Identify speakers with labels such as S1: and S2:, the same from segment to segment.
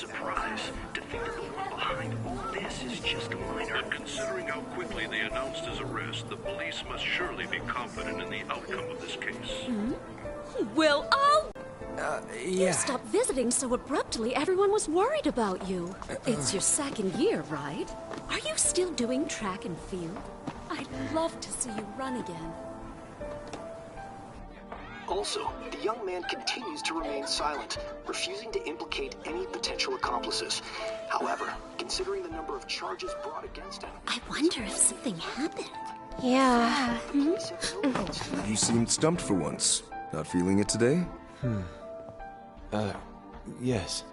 S1: surprise to think that the one behind all this is just a minor.
S2: But considering how quickly they announced his arrest, the police must surely be confident in the outcome of this case.
S3: Well, oh!
S4: Yeah.
S3: You stopped visiting so abruptly, everyone was worried about you. It's your second year, right? Are you still doing track and field? I'd love to see you run again.
S1: Also, the young man continues to remain silent, refusing to implicate any potential accomplices. However, considering the number of charges brought against him...
S3: I wonder if something happened.
S5: Yeah.
S4: You seemed stumped for once. Not feeling it today?
S6: Yes.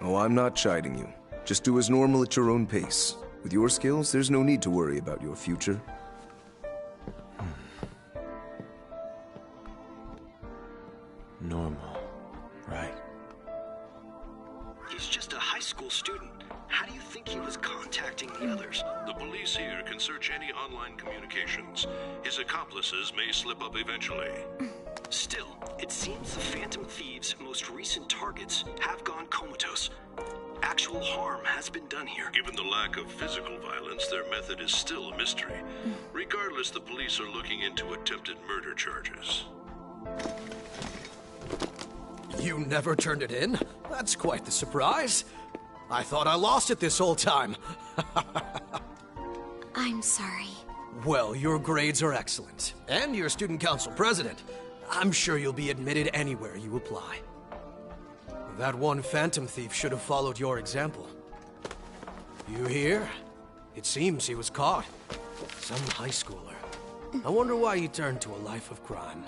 S4: Oh, I'm not chiding you. Just do as normal at your own pace. With your skills, there's no need to worry about your future.
S6: Normal. Right.
S1: He's just a high school student. How do you think he was contacting the others?
S2: The police here can search any online communications. His accomplices may slip up eventually.
S1: Still, it seems the Phantom Thieves' most recent targets have gone comatose. Actual harm has been done here.
S2: Given the lack of physical violence, their method is still a mystery. Regardless, the police are looking into attempted murder charges.
S7: You never turned it in? That's quite the surprise. I thought I lost it this whole time.
S5: I'm sorry.
S7: Well, your grades are excellent. And you're student council president. I'm sure you'll be admitted anywhere you apply. That one Phantom Thief should have followed your example. You hear? It seems he was caught. Some high schooler. I wonder why he turned to a life of crime.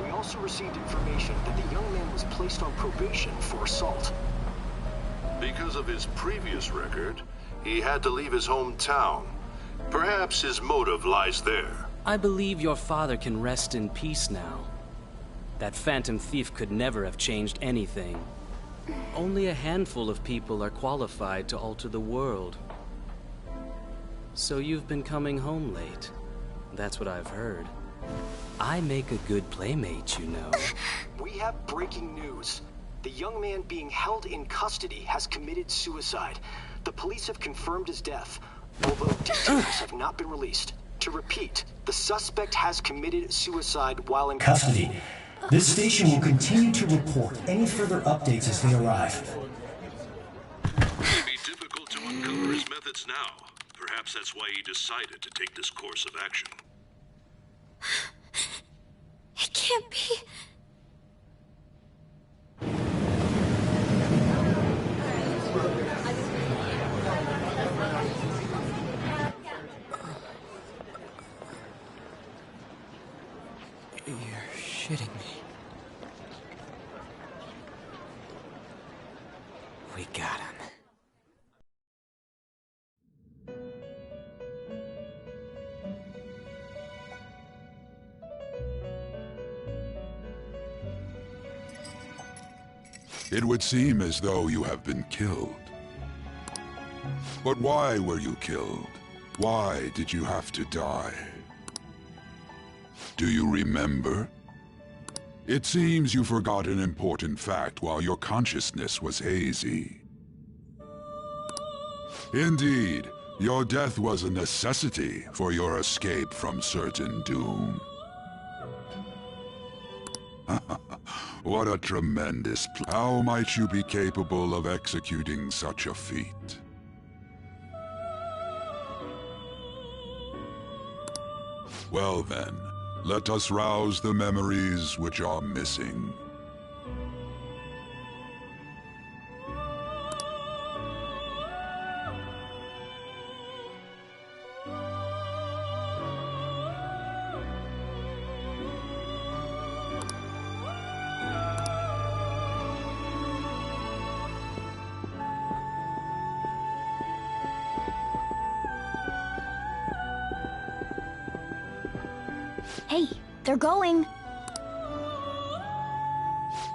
S1: We also received information that the young man was placed on probation for assault.
S2: Because of his previous record, he had to leave his hometown. Perhaps his motive lies there.
S8: I believe your father can rest in peace now. That Phantom Thief could never have changed anything. Only a handful of people are qualified to alter the world. So you've been coming home late. That's what I've heard. I make a good playmate, you know.
S1: We have breaking news. The young man being held in custody has committed suicide. The police have confirmed his death, although details have not been released. To repeat, the suspect has committed suicide while in custody. This station will continue to report any further updates as they arrive.
S2: It may be difficult to uncover his methods now. Perhaps that's why he decided to take this course of action.
S5: It can't be.
S4: You're shitting me.
S6: We got him.
S9: It would seem as though you have been killed. But why were you killed? Why did you have to die? Do you remember? It seems you forgot an important fact while your consciousness was hazy. Indeed, your death was a necessity for your escape from certain doom. What a tremendous plan. How might you be capable of executing such a feat? Well then, let us rouse the memories which are missing.
S5: Hey, they're going.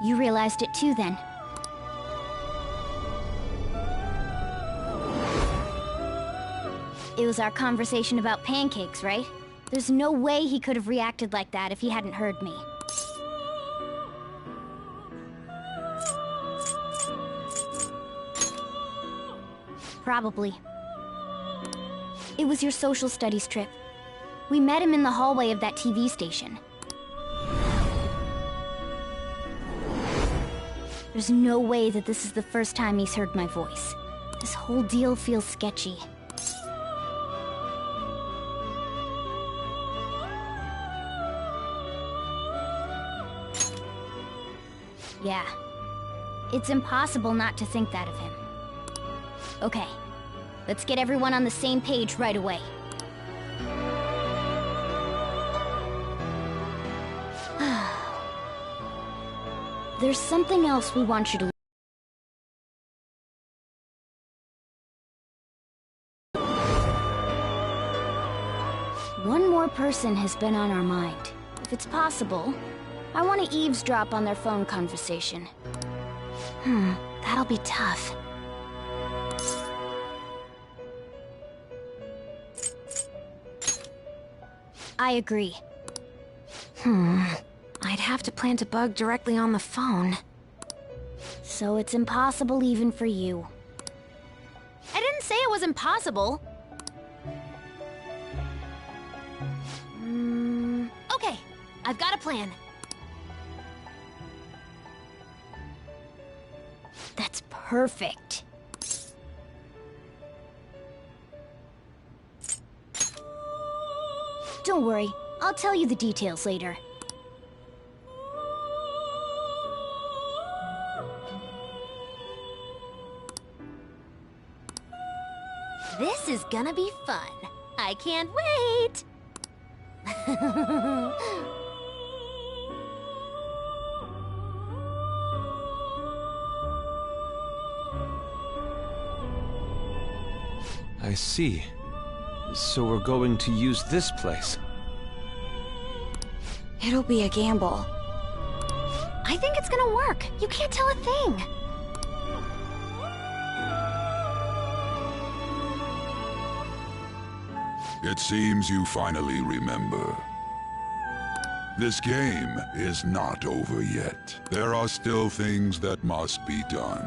S5: You realized it too, then. It was our conversation about pancakes, right? There's no way he could have reacted like that if he hadn't heard me. Probably. It was your social studies trip. We met him in the hallway of that TV station. There's no way that this is the first time he's heard my voice. This whole deal feels sketchy. Yeah. It's impossible not to think that of him. Okay. Let's get everyone on the same page right away. There's something else we want you to... One more person has been on our mind. If it's possible, I want to eavesdrop on their phone conversation. That'll be tough. I agree. I'd have to plant a bug directly on the phone. So it's impossible even for you. I didn't say it was impossible. Okay, I've got a plan. That's perfect. Don't worry, I'll tell you the details later. This is gonna be fun. I can't wait!
S6: I see. So we're going to use this place.
S5: It'll be a gamble. I think it's gonna work. You can't tell a thing.
S9: It seems you finally remember. This game is not over yet. There are still things that must be done.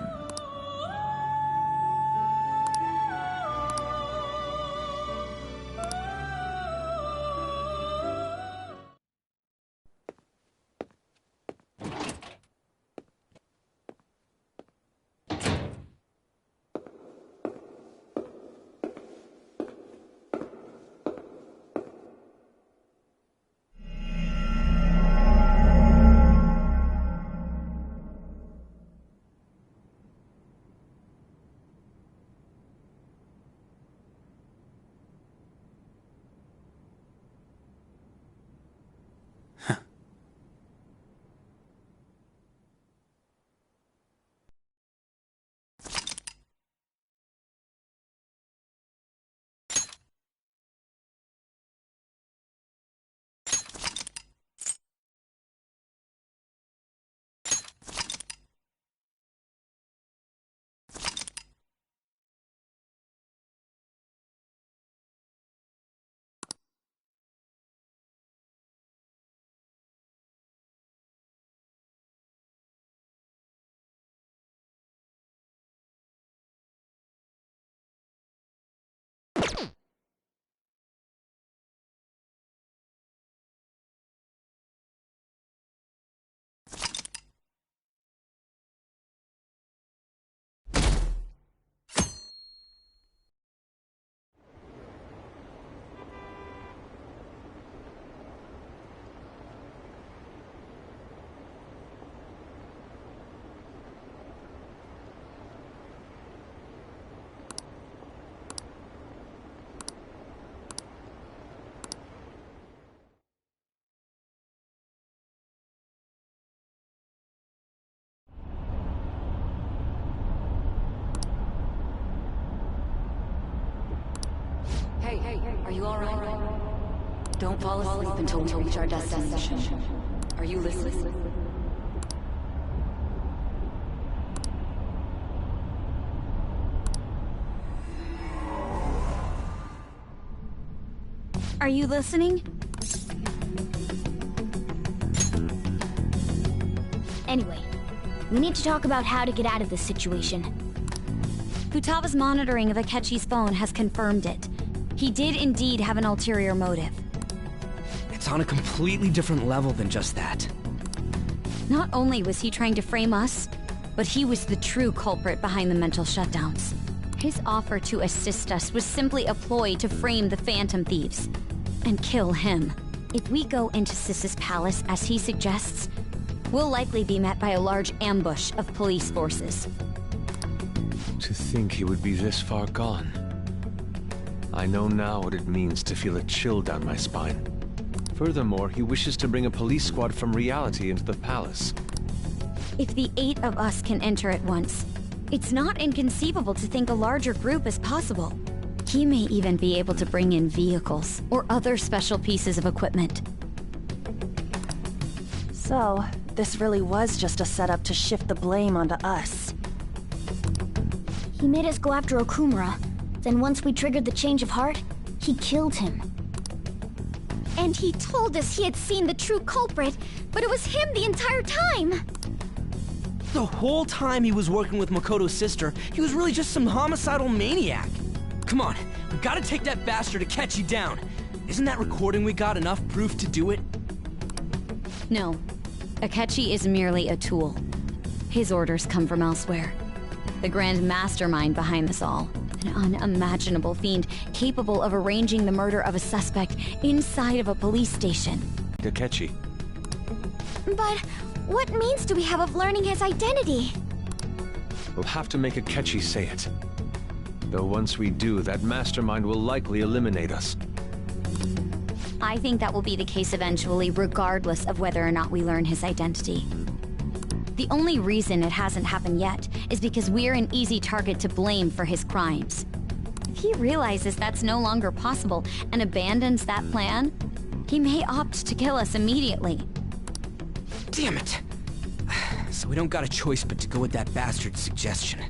S3: Hey, are you alright? Don't fall asleep until we reach our destination. Are you listening?
S5: Are you listening? Anyway, we need to talk about how to get out of this situation. Futaba's monitoring of Akechi's phone has confirmed it. He did indeed have an ulterior motive.
S6: It's on a completely different level than just that.
S5: Not only was he trying to frame us, but he was the true culprit behind the mental shutdowns. His offer to assist us was simply a ploy to frame the Phantom Thieves and kill him. If we go into Sis's palace as he suggests, we'll likely be met by a large ambush of police forces.
S6: To think he would be this far gone. I know now what it means to feel a chill down my spine. Furthermore, he wishes to bring a police squad from reality into the palace.
S5: If the 8 of us can enter at once, it's not inconceivable to think a larger group is possible. He may even be able to bring in vehicles or other special pieces of equipment.
S10: So, this really was just a setup to shift the blame onto us.
S5: He made us go after Okumura. Then once we triggered the change of heart, he killed him. And he told us he had seen the true culprit, but it was him the entire time!
S11: The whole time he was working with Makoto's sister, he was really just some homicidal maniac. Come on, we gotta take that bastard Akechi down. Isn't that recording we got enough proof to do it?
S5: No. Akechi is merely a tool. His orders come from elsewhere. The grand mastermind behind this all. An unimaginable fiend capable of arranging the murder of a suspect inside of a police station.
S6: Akechi.
S5: But what means do we have of learning his identity?
S6: We'll have to make Akechi say it. Though once we do, that mastermind will likely eliminate us.
S5: I think that will be the case eventually, regardless of whether or not we learn his identity. The only reason it hasn't happened yet is because we're an easy target to blame for his crimes. If he realizes that's no longer possible and abandons that plan, he may opt to kill us immediately.
S11: Damn it! So we don't got a choice but to go with that bastard's suggestion.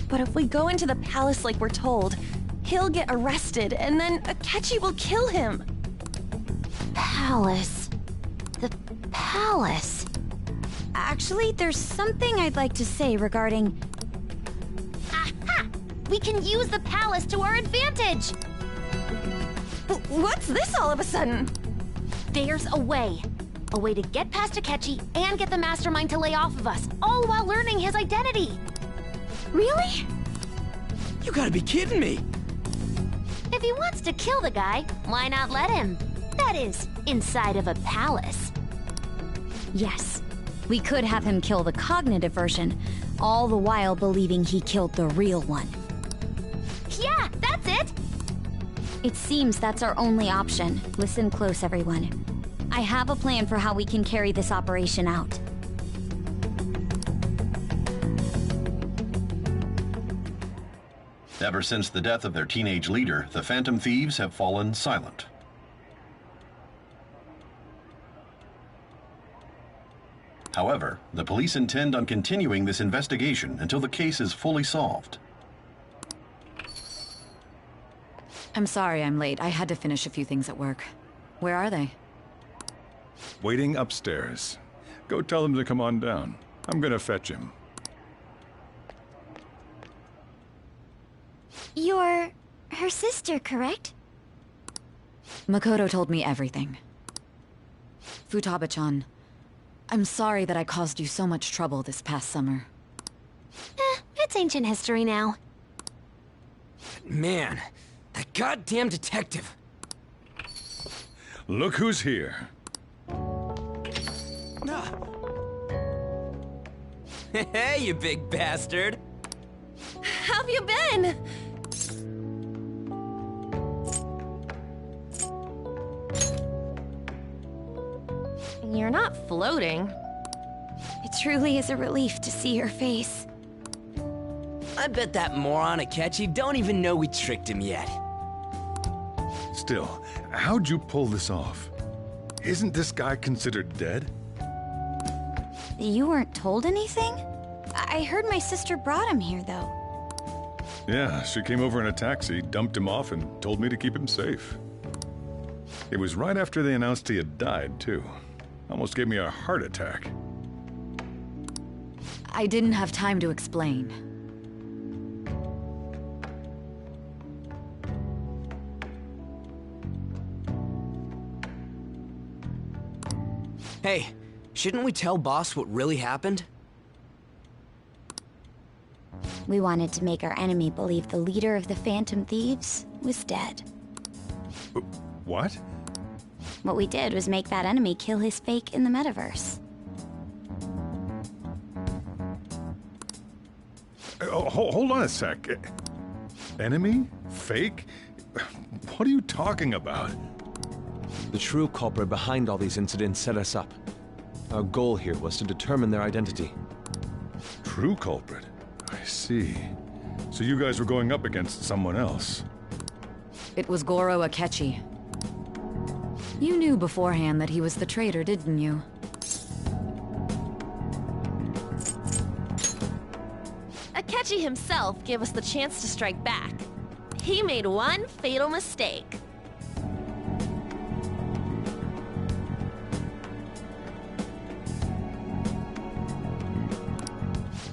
S10: But if we go into the palace like we're told, he'll get arrested, and then Akechi will kill him.
S5: Palace. The palace. Actually, there's something I'd like to say regarding... Aha! We can use the palace to our advantage!
S10: What's this all of a sudden?
S5: There's a way. A way to get past Akechi and get the mastermind to lay off of us, all while learning his identity. Really?
S11: You gotta be kidding me!
S5: If he wants to kill the guy, why not let him? That is, inside of a palace. Yes, we could have him kill the cognitive version, all the while believing he killed the real one. Yeah, that's it! It seems that's our only option. Listen close, everyone. I have a plan for how we can carry this operation out.
S12: Ever since the death of their teenage leader, the Phantom Thieves have fallen silent. However, the police intend on continuing this investigation until the case is fully solved.
S13: I'm sorry I'm late. I had to finish a few things at work. Where are they?
S14: Waiting upstairs. Go tell them to come on down. I'm gonna fetch him.
S5: You're her sister, correct?
S13: Makoto told me everything. Futaba-chan, I'm sorry that I caused you so much trouble this past summer.
S5: It's ancient history now.
S11: Man, that goddamn detective.
S14: Look who's here.
S11: Hey, you big bastard.
S10: How have you been? You're not floating.
S5: It truly is a relief to see your face.
S11: I bet that moron Akechi don't even know we tricked him yet.
S14: Still, how'd you pull this off? Isn't this guy considered dead?
S5: You weren't told anything? I heard my sister brought him here, though.
S14: Yeah, she came over in a taxi, dumped him off, and told me to keep him safe. It was right after they announced he had died, too. Almost gave me a heart attack.
S13: I didn't have time to explain.
S11: Hey, shouldn't we tell Boss what really happened?
S5: We wanted to make our enemy believe the leader of the Phantom Thieves was dead.
S14: What?
S5: What we did was make that enemy kill his fake in the metaverse.
S14: Hold on a sec. Enemy? Fake? What are you talking about?
S6: The true culprit behind all these incidents set us up. Our goal here was to determine their identity.
S14: True culprit? I see. So you guys were going up against someone else.
S13: It was Goro Akechi. You knew beforehand that he was the traitor, didn't you?
S10: Akechi himself gave us the chance to strike back. He made one fatal mistake.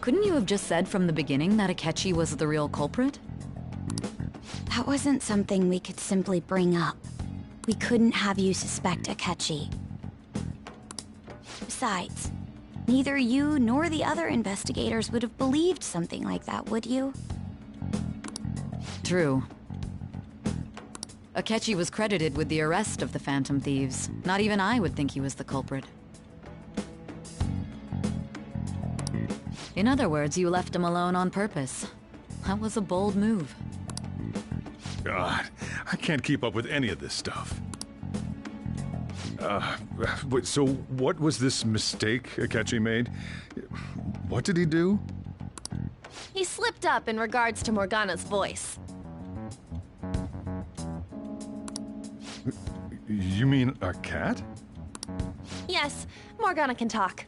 S13: Couldn't you have just said from the beginning that Akechi was the real culprit?
S5: That wasn't something we could simply bring up. We couldn't have you suspect Akechi. Besides, neither you nor the other investigators would have believed something like that, would you?
S13: True. Akechi was credited with the arrest of the Phantom Thieves. Not even I would think he was the culprit. In other words, you left him alone on purpose. That was a bold move.
S14: God, I can't keep up with any of this stuff. So what was this mistake Akechi made? What did he do?
S10: He slipped up in regards to Morgana's voice.
S14: You mean a cat?
S10: Yes, Morgana can talk.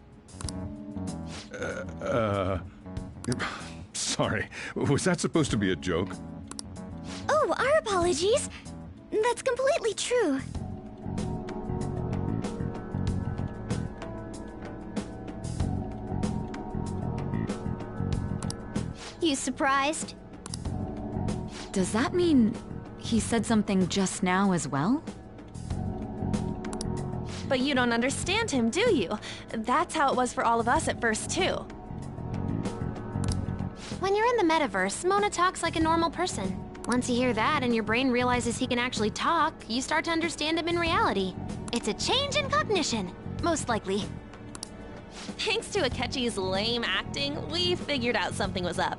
S14: Sorry. Was that supposed to be a joke?
S5: Oh, our apologies. That's completely true. You surprised?
S13: Does that mean he said something just now as well?
S10: But you don't understand him, do you? That's how it was for all of us at first, too.
S5: When you're in the metaverse, Mona talks like a normal person. Once you hear that and your brain realizes he can actually talk, you start to understand him in reality. It's a change in cognition, most likely.
S10: Thanks to Akechi's lame acting, we figured out something was up.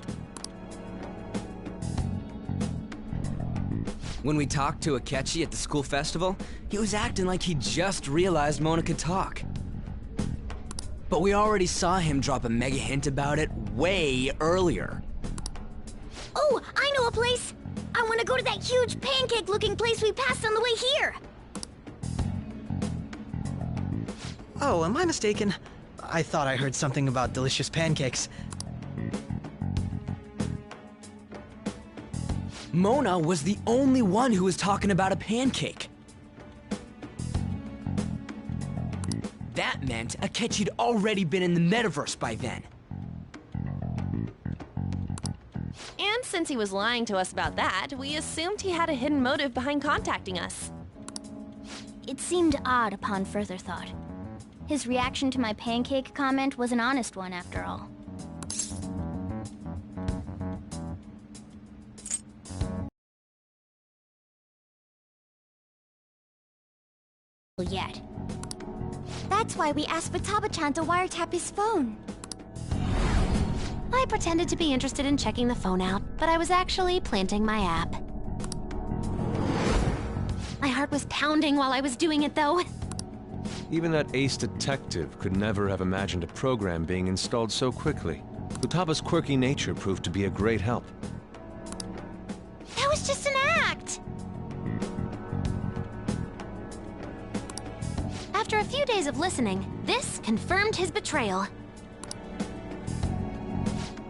S11: When we talked to Akechi at the school festival, he was acting like he just realized Mona could talk. But we already saw him drop a mega hint about it way earlier.
S5: Oh, I know a place! I want to go to that huge pancake-looking place we passed on the way here!
S15: Oh, am I mistaken? I thought I heard something about delicious pancakes.
S11: Mona was the only one who was talking about a pancake. That meant Akechi'd already been in the metaverse by then.
S10: And since he was lying to us about that, we assumed he had a hidden motive behind contacting us.
S5: It seemed odd upon further thought. His reaction to my pancake comment was an honest one, after all. Yet. That's why we asked Futaba-chan to wiretap his phone.
S16: I pretended to be interested in checking the phone out, but I was actually planting my app. My heart was pounding while I was doing it, though.
S6: Even that ace detective could never have imagined a program being installed so quickly. Futaba's quirky nature proved to be a great help.
S5: That was just an act!
S16: After a few days of listening, this confirmed his betrayal.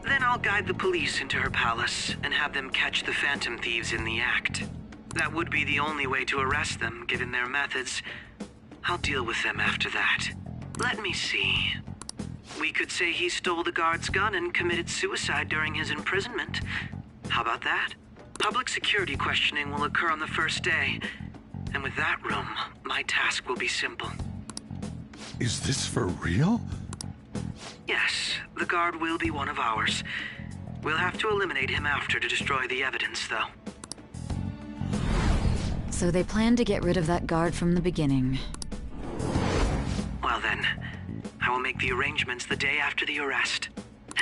S15: Then
S17: I'll guide the police into her palace and have them catch the Phantom Thieves in the act. That would be the only way to arrest them, given their methods. I'll deal with them after that. Let me see. We could say he stole the guard's gun and committed suicide during his imprisonment. How about that? Public security questioning will occur on the first day. And with that room, my task will be simple.
S9: Is this for real?
S17: Yes, the guard will be one of ours. We'll have to eliminate him after to destroy the evidence, though.
S13: So they planned to get rid of that guard from the beginning.
S17: Well then, I will make the arrangements the day after the arrest.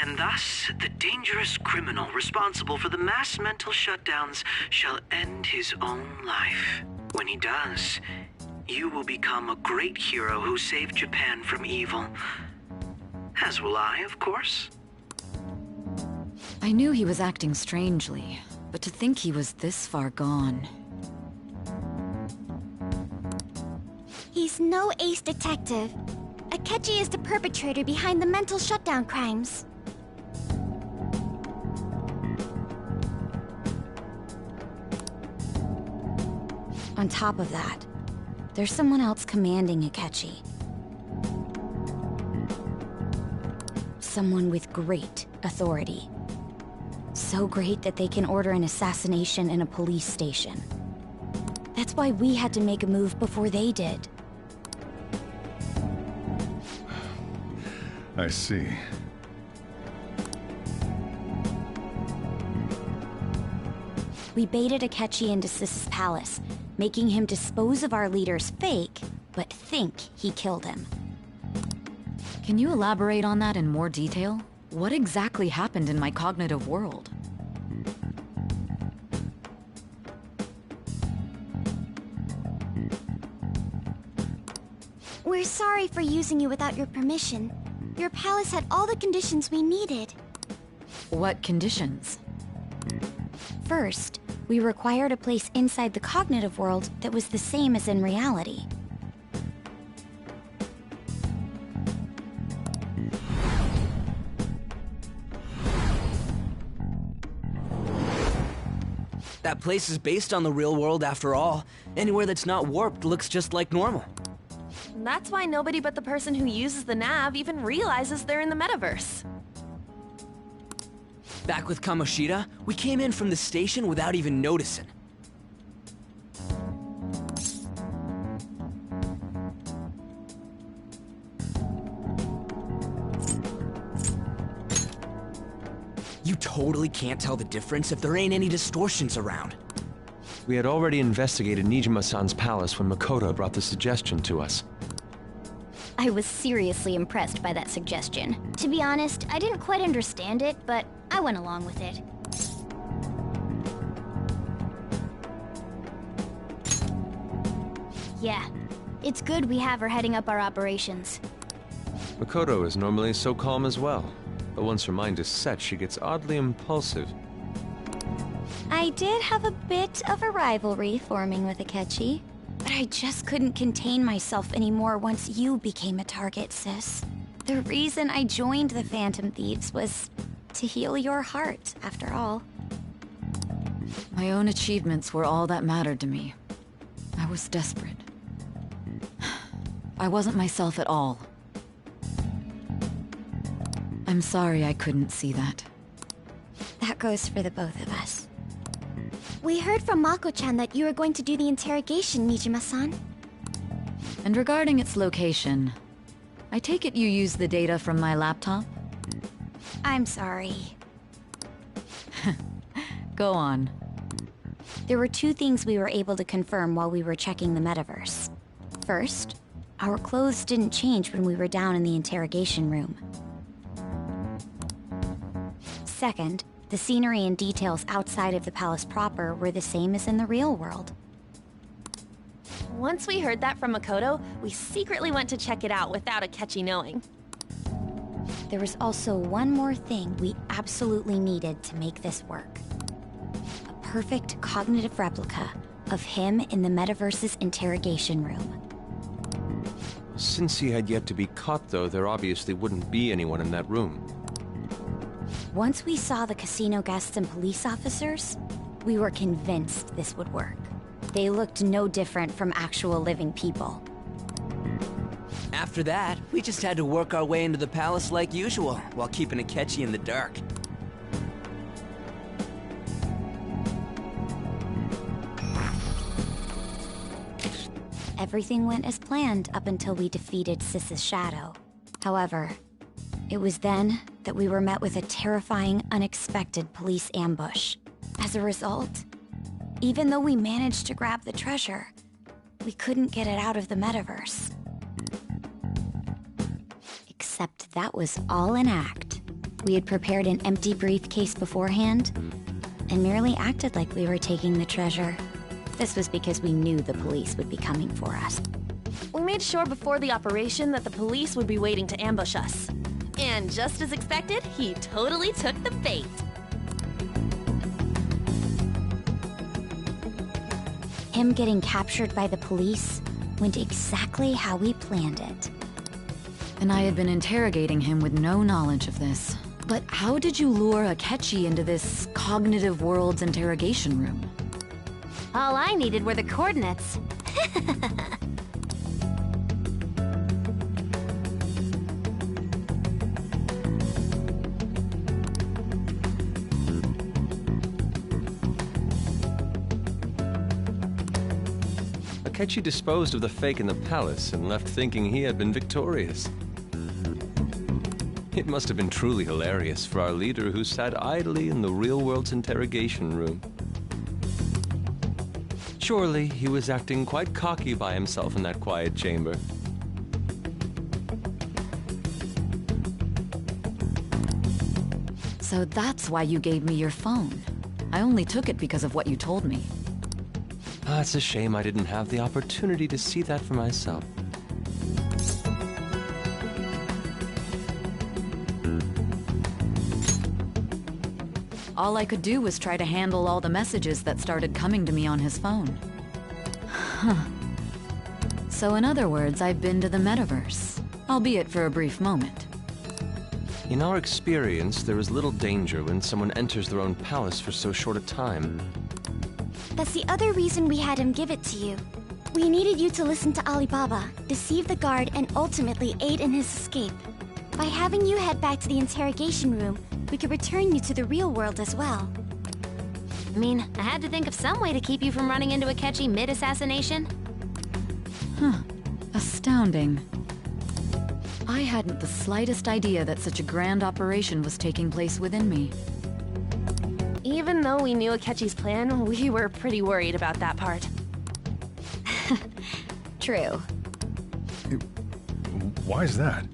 S17: And thus, the dangerous criminal responsible for the mass mental shutdowns shall end his own life. When he does, you will become a great hero who saved Japan from evil. As will I, of course.
S13: I knew he was acting strangely, but to think he was this far gone.
S16: He's no ace detective. Akechi is the perpetrator behind the mental shutdown crimes.
S5: On top of that, there's someone else commanding Akechi. Someone with great authority. So great that they can order an assassination in a police station. That's why we had to make a move before they did.
S14: I see.
S5: We baited Akechi into Sis's palace, making him dispose of our leader's fake, but think he killed him.
S13: Can you elaborate on that in more detail? What exactly happened in my cognitive world?
S16: We're sorry for using you without your permission. Your palace had all the conditions we needed.
S13: What conditions?
S5: First, we required a place inside the cognitive world that was the same as in reality.
S11: That place is based on the real world after all. Anywhere that's not warped looks just like normal.
S10: That's why nobody but the person who uses the nav even realizes they're in the metaverse.
S11: Back with Kamoshida, we came in from the station without even noticing. You totally can't tell the difference if there ain't any distortions around.
S6: We had already investigated Nijima-san's palace when Makoto brought the suggestion to us.
S16: I was seriously impressed by that suggestion. To be honest, I didn't quite understand it, but I went along with it. Yeah, it's good we have her heading up our operations.
S6: Makoto is normally so calm as well, but once her mind is set, she gets oddly impulsive.
S5: I did have a bit of a rivalry forming with Akechi, but I just couldn't contain myself anymore once you became a target, sis. The reason I joined the Phantom Thieves was to heal your heart, after all.
S13: My own achievements were all that mattered to me. I was desperate. I wasn't myself at all. I'm sorry I couldn't see that.
S5: That goes for the both of us.
S16: We heard from Mako-chan that you were going to do the interrogation, Nijima-san.
S13: And regarding its location, I take it you used the data from my laptop?
S5: I'm sorry.
S13: Go on.
S5: There were two things we were able to confirm while we were checking the metaverse. First, our clothes didn't change when we were down in the interrogation room. Second, the scenery and details outside of the palace proper were the same as in the real world.
S10: Once we heard that from Makoto, we secretly went to check it out without Akechi knowing.
S5: There was also one more thing we absolutely needed to make this work. A perfect cognitive replica of him in the metaverse's interrogation room.
S6: Since he had yet to be caught, though, there obviously wouldn't be anyone in that room.
S16: Once we saw the casino guests and police officers, we were convinced this would work. They looked no different from actual living people.
S11: After that, we just had to work our way into the palace like usual, while keeping Akechi in the dark.
S16: Everything went as planned up until we defeated Sis's shadow. However, it was then that we were met with a terrifying, unexpected police ambush. As a result, even though we managed to grab the treasure, we couldn't get it out of the metaverse. Except that was all an act. We had prepared an empty briefcase beforehand, and merely acted like we were taking the treasure. This was because we knew the police would be coming for us.
S10: We made sure before the operation that the police would be waiting to ambush us. And just as expected, he totally took the bait.
S16: Him getting captured by the police went exactly how we planned it.
S13: And I had been interrogating him with no knowledge of this. But how did you lure Akechi into this cognitive world's interrogation room?
S16: All I needed were the coordinates.
S6: Akechi disposed of the fake in the palace and left thinking he had been victorious. It must have been truly hilarious for our leader who sat idly in the real world's interrogation room. Surely he was acting quite cocky by himself in that quiet chamber.
S13: So that's why you gave me your phone. I only took it because of what you told me.
S6: It's a shame I didn't have the opportunity to see that for myself.
S13: All I could do was try to handle all the messages that started coming to me on his phone. Huh. So in other words, I've been to the metaverse, albeit for a brief moment.
S6: In our experience, there is little danger when someone enters their own palace for so short a time.
S16: That's the other reason we had him give it to you. We needed you to listen to Alibaba, deceive the guard, and ultimately aid in his escape. By having you head back to the interrogation room, we could return you to the real world as well.
S5: I mean, I had to think of some way to keep you from running into Akechi mid-assassination.
S13: Huh. Astounding. I hadn't the slightest idea that such a grand operation was taking place within me.
S10: Even though we knew Akechi's plan, we were pretty worried about that part.
S16: True.
S14: Why is that?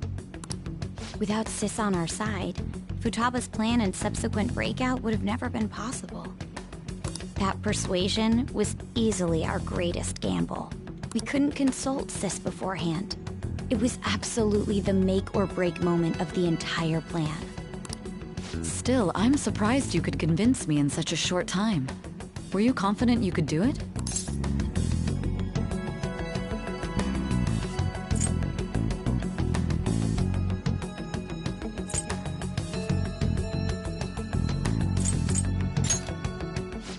S16: Without Sis on our side, Futaba's plan and subsequent breakout would have never been possible. That persuasion was easily our greatest gamble. We couldn't consult Sis beforehand. It was absolutely the make or break moment of the entire plan.
S13: Still, I'm surprised you could convince me in such a short time. Were you confident you could do it?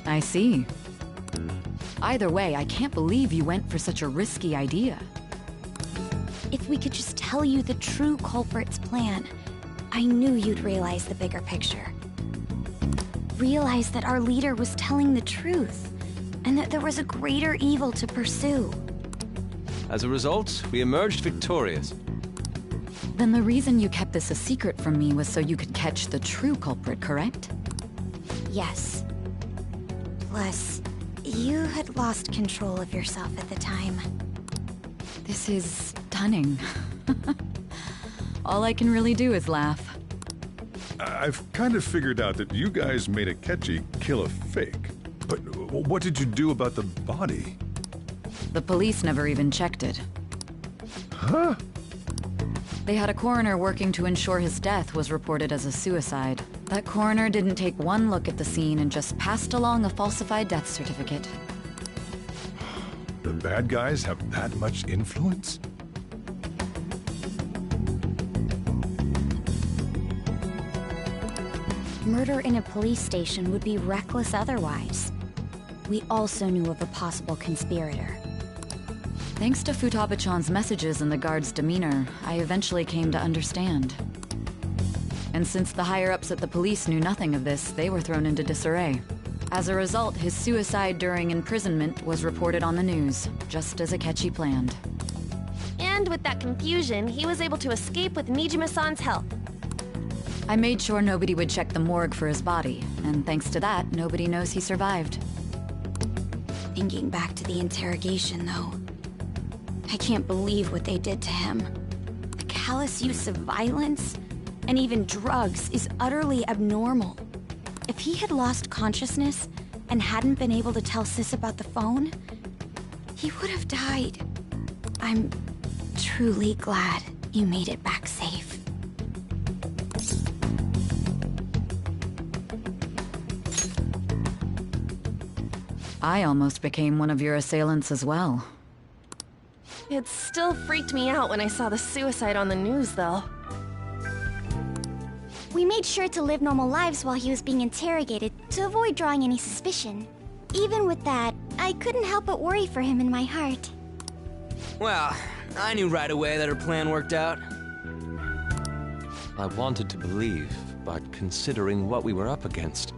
S13: I see. Either way, I can't believe you went for such a risky idea.
S16: If we could just tell you the true culprit's plan, I knew you'd realize the bigger picture. Realize that our leader was telling the truth, and that there was a greater evil to pursue.
S6: As a result, we emerged victorious.
S13: Then the reason you kept this a secret from me was so you could catch the true culprit, correct?
S16: Yes. Plus, you had lost control of yourself at the time.
S13: This is stunning. All I can really do is laugh.
S14: I've kind of figured out that you guys made Akechi kill a fake. But what did you do about the body?
S13: The police never even checked it.
S14: Huh?
S13: They had a coroner working to ensure his death was reported as a suicide. That coroner didn't take one look at the scene and just passed along a falsified death certificate.
S14: The bad guys have that much influence?
S16: murder in a police station would be reckless otherwise. We also knew of a possible conspirator.
S13: Thanks to Futaba-chan's messages and the guard's demeanor, I eventually came to understand. And since the higher-ups at the police knew nothing of this, they were thrown into disarray. As a result, his suicide during imprisonment was reported on the news, just as Akechi planned.
S10: And with that confusion, he was able to escape with Nijima-san's help.
S13: I made sure nobody would check the morgue for his body, and thanks to that, nobody knows he survived.
S16: Thinking back to the interrogation, though, I can't believe what they did to him. The callous use of violence, and even drugs, is utterly abnormal. If he had lost consciousness and hadn't been able to tell Sis about the phone, he would have died. I'm truly glad you made it back safe.
S13: I almost became one of your assailants as well.
S10: It still freaked me out when I saw the suicide on the news, though.
S18: We made sure to live normal lives while he was being interrogated to avoid drawing any suspicion. Even with that, I couldn't help but worry for him in my heart.
S11: Well, I knew right away that her plan worked out.
S6: I wanted to believe, but considering what we were up against...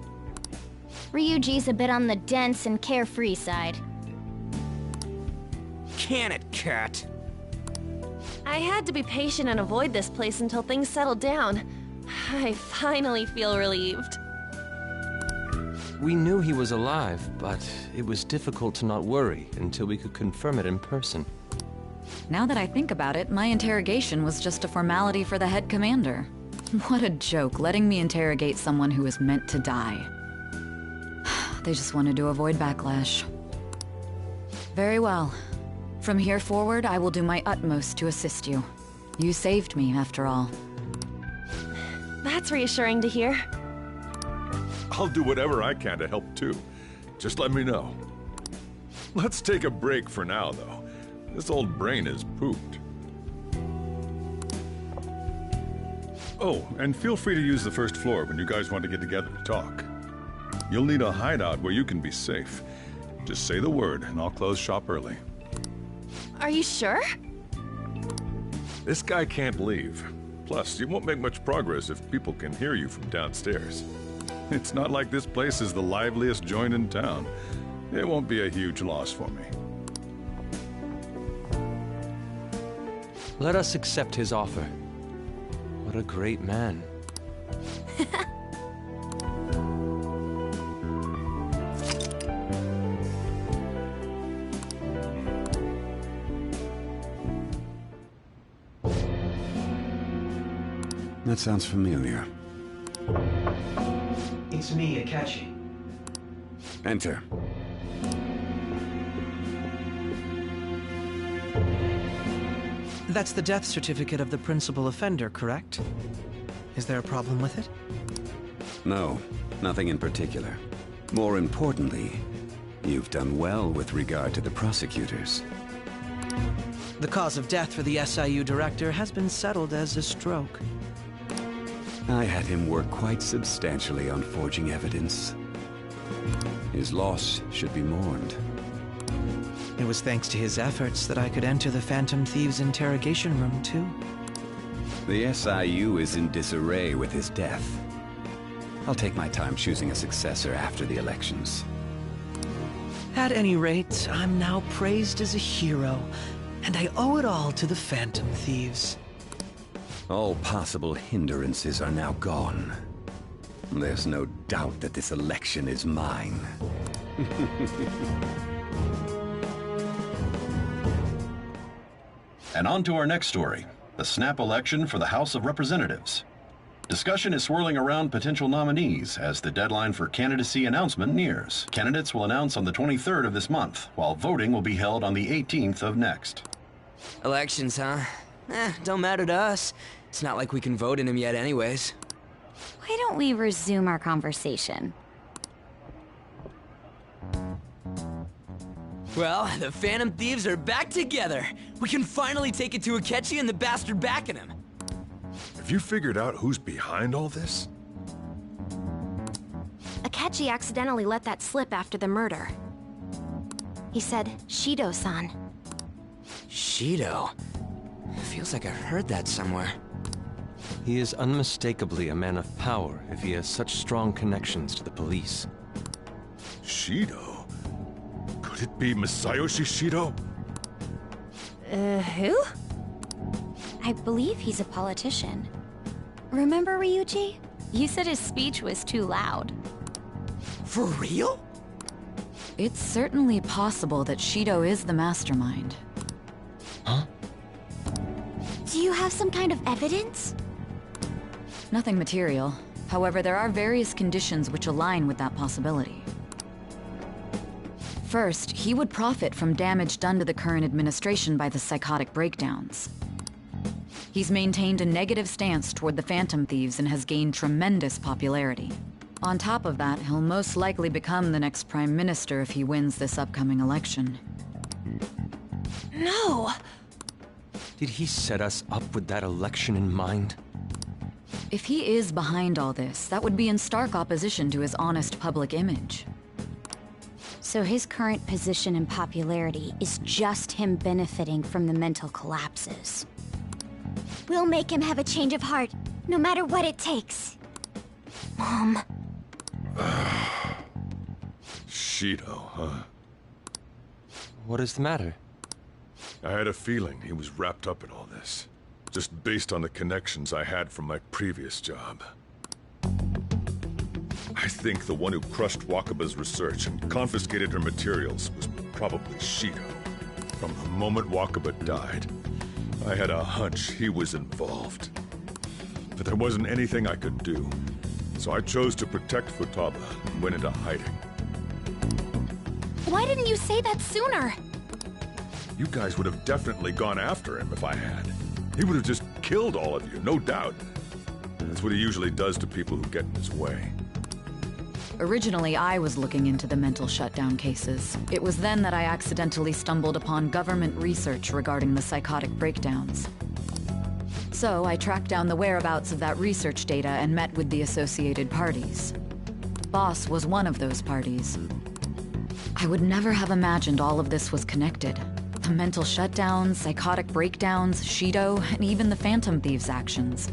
S18: Ryuji's a bit on the dense and carefree side.
S11: Can it, Cat?
S10: I had to be patient and avoid this place until things settled down. I finally feel relieved.
S6: We knew he was alive, but it was difficult to not worry until we could confirm it in person.
S13: Now that I think about it, my interrogation was just a formality for the head commander. What a joke, letting me interrogate someone who was meant to die. They just wanted to avoid backlash. Very well. From here forward, I will do my utmost to assist you. You saved me, after all.
S10: That's reassuring to hear.
S14: I'll do whatever I can to help too. Just let me know. Let's take a break for now, though. This old brain is pooped. Oh, and feel free to use the first floor when you guys want to get together to talk. You'll need a hideout where you can be safe. Just say the word, and I'll close shop early.
S10: Are you sure?
S14: This guy can't leave. Plus, you won't make much progress if people can hear you from downstairs. It's not like this place is the liveliest joint in town. It won't be a huge loss for me.
S6: Let us accept his offer. What a great man.
S19: That sounds familiar.
S17: It's me, Akechi.
S19: Enter.
S15: That's the death certificate of the principal offender, correct? Is there a problem with it?
S19: No, nothing in particular. More importantly, you've done well with regard to the prosecutors.
S15: The cause of death for the SIU director has been settled as a stroke.
S19: I had him work quite substantially on forging evidence. His loss should be mourned.
S15: It was thanks to his efforts that I could enter the Phantom Thieves' interrogation room, too.
S19: The SIU is in disarray with his death. I'll take my time choosing a successor after the elections.
S15: At any rate, I'm now praised as a hero, and I owe it all to the Phantom Thieves.
S19: All possible hindrances are now gone. There's no doubt that this election is mine.
S12: And on to our next story, the snap election for the House of Representatives. Discussion is swirling around potential nominees as the deadline for candidacy announcement nears. Candidates will announce on the 23rd of this month, while voting will be held on the 18th of next.
S11: Elections, huh? Don't matter to us. It's not like we can vote in them yet anyways.
S16: Why don't we resume our conversation?
S11: Well, the Phantom Thieves are back together. We can finally take it to Akechi and the bastard backing him.
S14: Have you figured out who's behind all this?
S10: Akechi accidentally let that slip after the murder. He said, Shido-san.
S11: Shido? Feels like I heard that somewhere.
S6: He is unmistakably a man of power if he has such strong connections to the police.
S14: Shido? Could it be Masayoshi Shido?
S10: Who?
S16: I believe he's a politician. Remember, Ryuji? You said his speech was too loud.
S11: For real?
S13: It's certainly possible that Shido is the mastermind.
S11: Huh?
S18: Do you have some kind of evidence?
S13: Nothing material. However, there are various conditions which align with that possibility. First, he would profit from damage done to the current administration by the psychotic breakdowns. He's maintained a negative stance toward the Phantom Thieves and has gained tremendous popularity. On top of that, he'll most likely become the next Prime Minister if he wins this upcoming election.
S10: No!
S6: Did he set us up with that election in mind?
S13: If he is behind all this, that would be in stark opposition to his honest public image.
S16: So his current position and popularity is just him benefiting from the mental collapses.
S18: We'll make him have a change of heart, no matter what it takes. Mom.
S14: Shido, huh?
S6: What is the matter?
S14: I had a feeling he was wrapped up in all this, just based on the connections I had from my previous job. I think the one who crushed Wakaba's research and confiscated her materials was probably Shido. From the moment Wakaba died, I had a hunch he was involved. But there wasn't anything I could do, so I chose to protect Futaba and went into hiding.
S10: Why didn't you say that sooner?
S14: You guys would have definitely gone after him if I had. He would have just killed all of you, no doubt. That's what he usually does to people who get in his way.
S13: Originally, I was looking into the mental shutdown cases. It was then that I accidentally stumbled upon government research regarding the psychotic breakdowns. So I tracked down the whereabouts of that research data and met with the associated parties. Boss was one of those parties. I would never have imagined all of this was connected. The mental shutdowns, psychotic breakdowns, Shido, and even the Phantom Thieves' actions.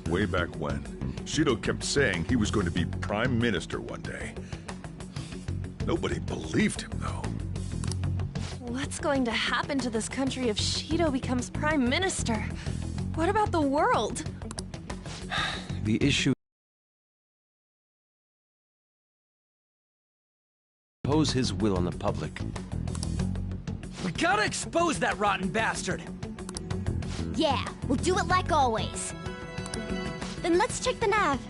S14: Way back when, Shido kept saying he was going to be Prime Minister one day. Nobody believed him, though.
S10: What's going to happen to this country if Shido becomes Prime Minister? What about the world?
S6: The issue... impose his will on the public.
S11: We gotta expose that rotten bastard!
S18: Yeah, we'll do it like always. Then let's check the nav.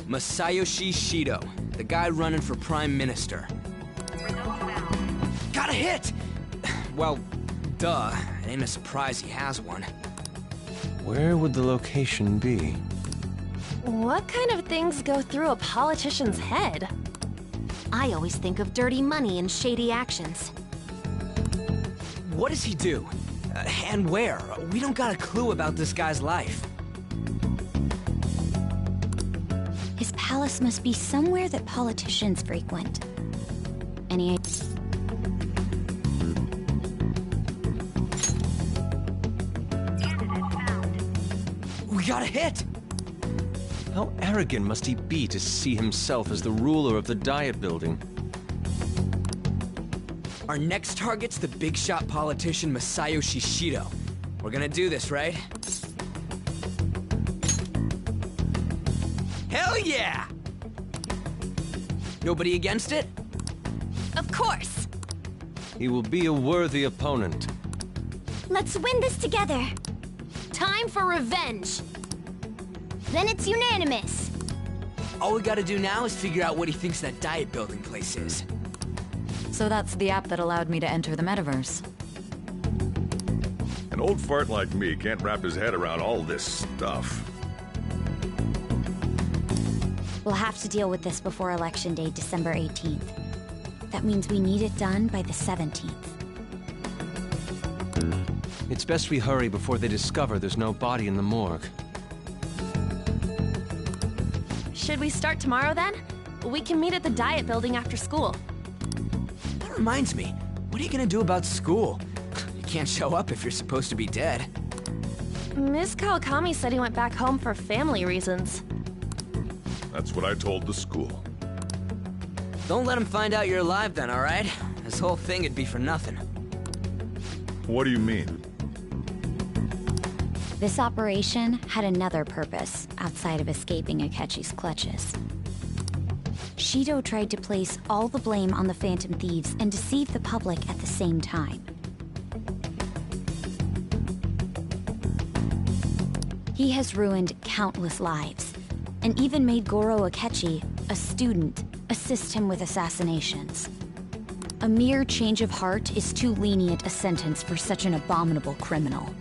S11: Masayoshi Shido, the guy running for Prime Minister. Got a hit! Well, duh. It ain't a surprise he has one.
S6: Where would the location be?
S10: What kind of things go through a politician's head? I always think of dirty money and shady actions.
S11: What does he do? And where? We don't got a clue about this guy's life.
S16: His palace must be somewhere that politicians frequent. Any...
S11: We got a hit!
S6: How arrogant must he be to see himself as the ruler of the Diet Building?
S11: Our next target's the big shot politician Masayoshi Shido. We're gonna do this, right? Hell yeah! Nobody against it?
S10: Of course!
S6: He will be a worthy opponent.
S18: Let's win this together.
S10: Time for revenge!
S18: Then it's unanimous.
S11: All we gotta do now is figure out what he thinks that Diet Building place is.
S13: So that's the app that allowed me to enter the metaverse.
S14: An old fart like me can't wrap his head around all this stuff.
S16: We'll have to deal with this before Election Day, December 18th. That means we need it done by the 17th.
S6: It's best we hurry before they discover there's no body in the morgue.
S10: Should we start tomorrow then? We can meet at the Diet Building after school.
S11: That reminds me, what are you gonna do about school? You can't show up if you're supposed to be dead.
S10: Miss Kawakami said he went back home for family reasons.
S14: That's what I told the school.
S11: Don't let him find out you're alive then, alright? This whole thing would be for nothing.
S14: What do you mean?
S16: This operation had another purpose outside of escaping Akechi's clutches. Shido tried to place all the blame on the Phantom Thieves and deceive the public at the same time. He has ruined countless lives, and even made Goro Akechi, a student, assist him with assassinations. A mere change of heart is too lenient a sentence for such an abominable criminal.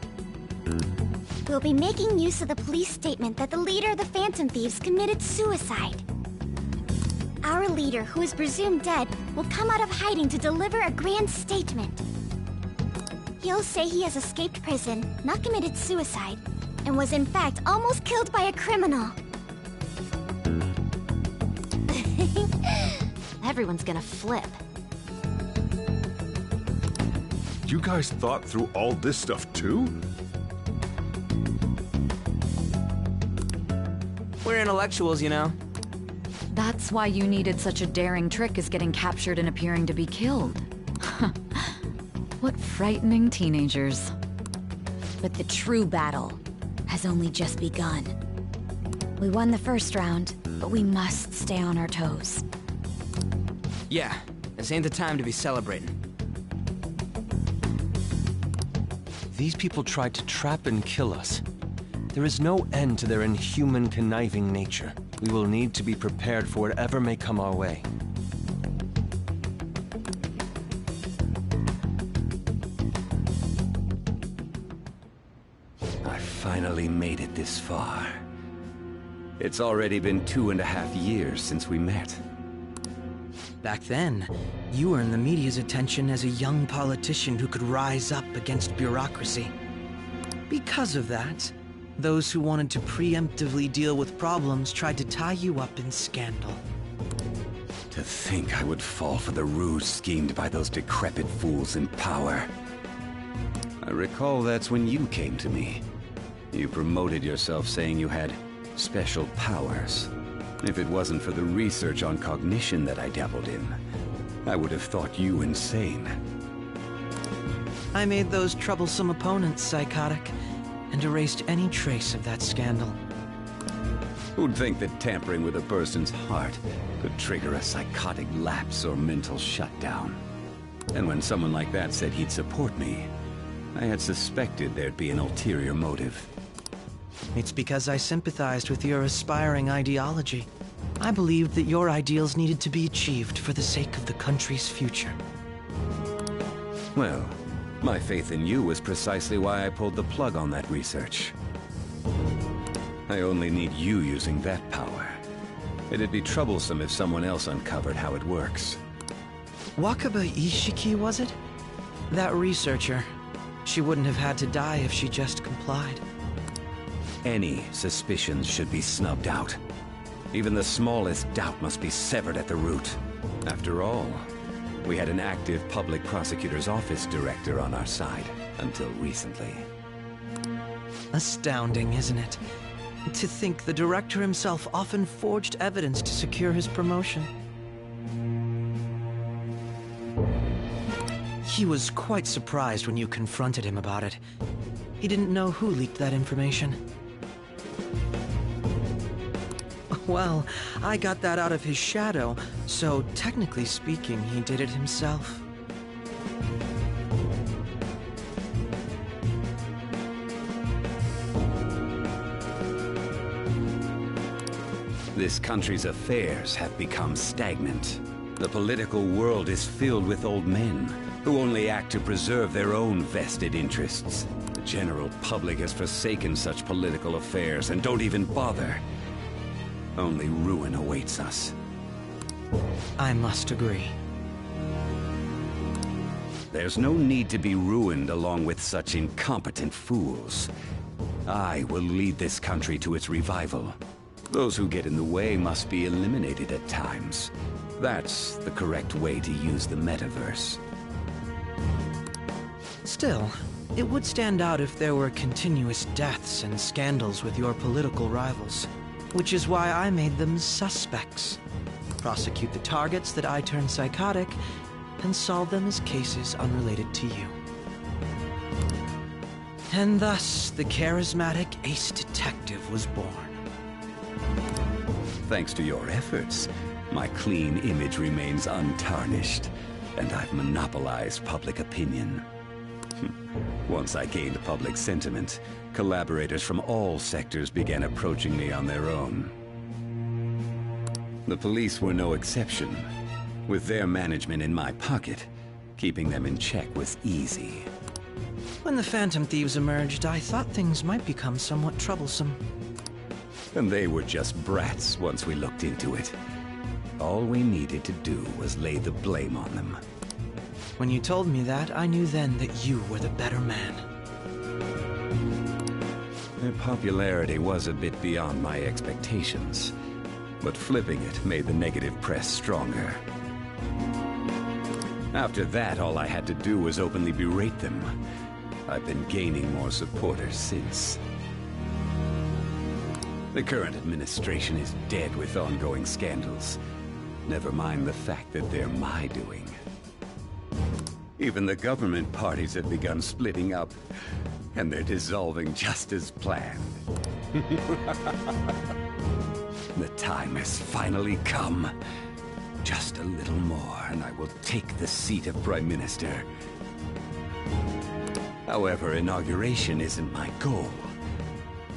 S18: We'll be making use of the police statement that the leader of the Phantom Thieves committed suicide. Our leader, who is presumed dead, will come out of hiding to deliver a grand statement. He'll say he has escaped prison, not committed suicide, and was in fact almost killed by a criminal.
S10: Everyone's gonna flip.
S14: You guys thought through all this stuff too?
S11: We're intellectuals, you know.
S13: That's why you needed such a daring trick as getting captured and appearing to be killed. What frightening teenagers.
S16: But the true battle has only just begun. We won the first round, but we must stay on our toes.
S11: Yeah, this ain't the time to be celebrating.
S6: These people tried to trap and kill us. There is no end to their inhuman, conniving nature. We will need to be prepared for whatever may come our way.
S19: I finally made it this far. It's already been 2.5 years since we met.
S15: Back then, you earned the media's attention as a young politician who could rise up against bureaucracy. Because of that, those who wanted to preemptively deal with problems tried to tie you up in scandal.
S19: To think I would fall for the ruse schemed by those decrepit fools in power. I recall that's when you came to me. You promoted yourself saying you had special powers. If it wasn't for the research on cognition that I dabbled in, I would have thought you insane.
S15: I made those troublesome opponents psychotic, and erased any trace of that scandal.
S19: Who'd think that tampering with a person's heart could trigger a psychotic lapse or mental shutdown? And when someone like that said he'd support me, I had suspected there'd be an ulterior motive.
S15: It's because I sympathized with your aspiring ideology. I believed that your ideals needed to be achieved for the sake of the country's future.
S19: Well, my faith in you was precisely why I pulled the plug on that research. I only need you using that power. It'd be troublesome if someone else uncovered how it works.
S15: Wakaba Ishiki, was it? That researcher. She wouldn't have had to die if she just complied.
S19: Any suspicions should be snubbed out. Even the smallest doubt must be severed at the root. After all, we had an active public prosecutor's office director on our side, until recently.
S15: Astounding, isn't it? To think the director himself often forged evidence to secure his promotion. He was quite surprised when you confronted him about it. He didn't know who leaked that information. Well, I got that out of his shadow, so technically speaking, he did it himself.
S19: This country's affairs have become stagnant. The political world is filled with old men who only act to preserve their own vested interests. The general public has forsaken such political affairs and don't even bother. Only ruin awaits us.
S15: I must agree.
S19: There's no need to be ruined along with such incompetent fools. I will lead this country to its revival. Those who get in the way must be eliminated at times. That's the correct way to use the metaverse.
S15: Still, it would stand out if there were continuous deaths and scandals with your political rivals, which is why I made them suspects. Prosecute the targets that I turn psychotic, and solve them as cases unrelated to you. And thus, the charismatic ace detective was born.
S19: Thanks to your efforts, my clean image remains untarnished, and I've monopolized public opinion. Once I gained public sentiment, collaborators from all sectors began approaching me on their own. The police were no exception. With their management in my pocket, keeping them in check was easy.
S15: When the Phantom Thieves emerged, I thought things might become somewhat troublesome.
S19: And they were just brats once we looked into it. All we needed to do was lay the blame on them.
S15: When you told me that, I knew then that you were the better man.
S19: Their popularity was a bit beyond my expectations, but flipping it made the negative press stronger. After that, all I had to do was openly berate them. I've been gaining more supporters since. The current administration is dead with ongoing scandals. Never mind the fact that they're my doing. Even the government parties have begun splitting up, and they're dissolving just as planned. The time has finally come. Just a little more, and I will take the seat of Prime Minister. However, inauguration isn't my goal.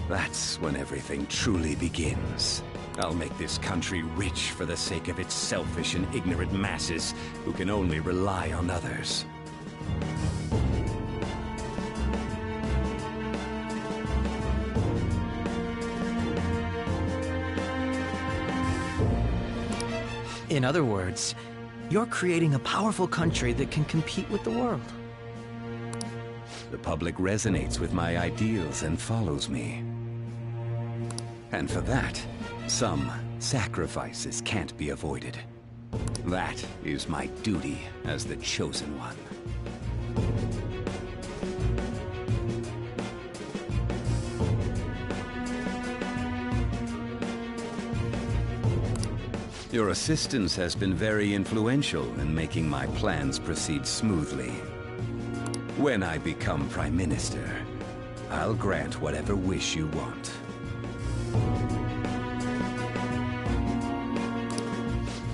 S19: That's when everything truly begins. I'll make this country rich for the sake of its selfish and ignorant masses who can only rely on others.
S15: In other words, you're creating a powerful country that can compete with the world.
S19: The public resonates with my ideals and follows me. And for that, some sacrifices can't be avoided. That is my duty as the chosen one. Your assistance has been very influential in making my plans proceed smoothly. When I become Prime Minister, I'll grant whatever wish you want.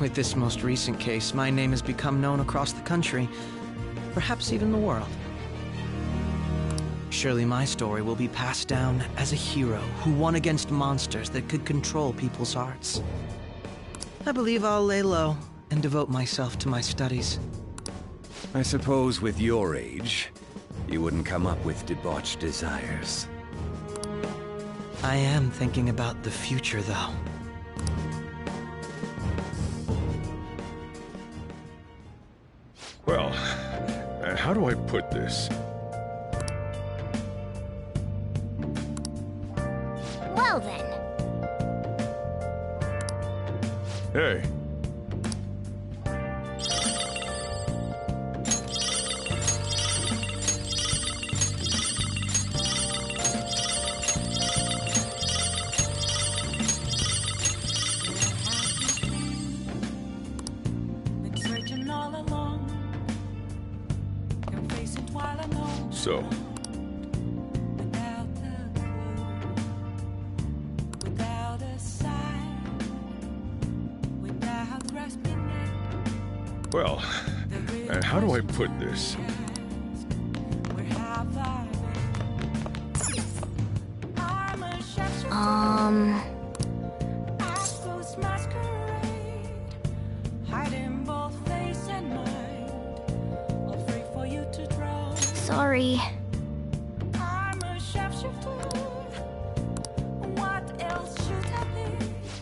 S15: With this most recent case, my name has become known across the country, perhaps even the world. Surely my story will be passed down as a hero who won against monsters that could control people's hearts. I believe I'll lay low and devote myself to my studies.
S19: I suppose with your age, you wouldn't come up with debauched desires.
S15: I am thinking about the future, though.
S14: Well, how do I put this?
S18: Well then.
S14: Hey. So. Well, how do I put this?
S18: Sorry.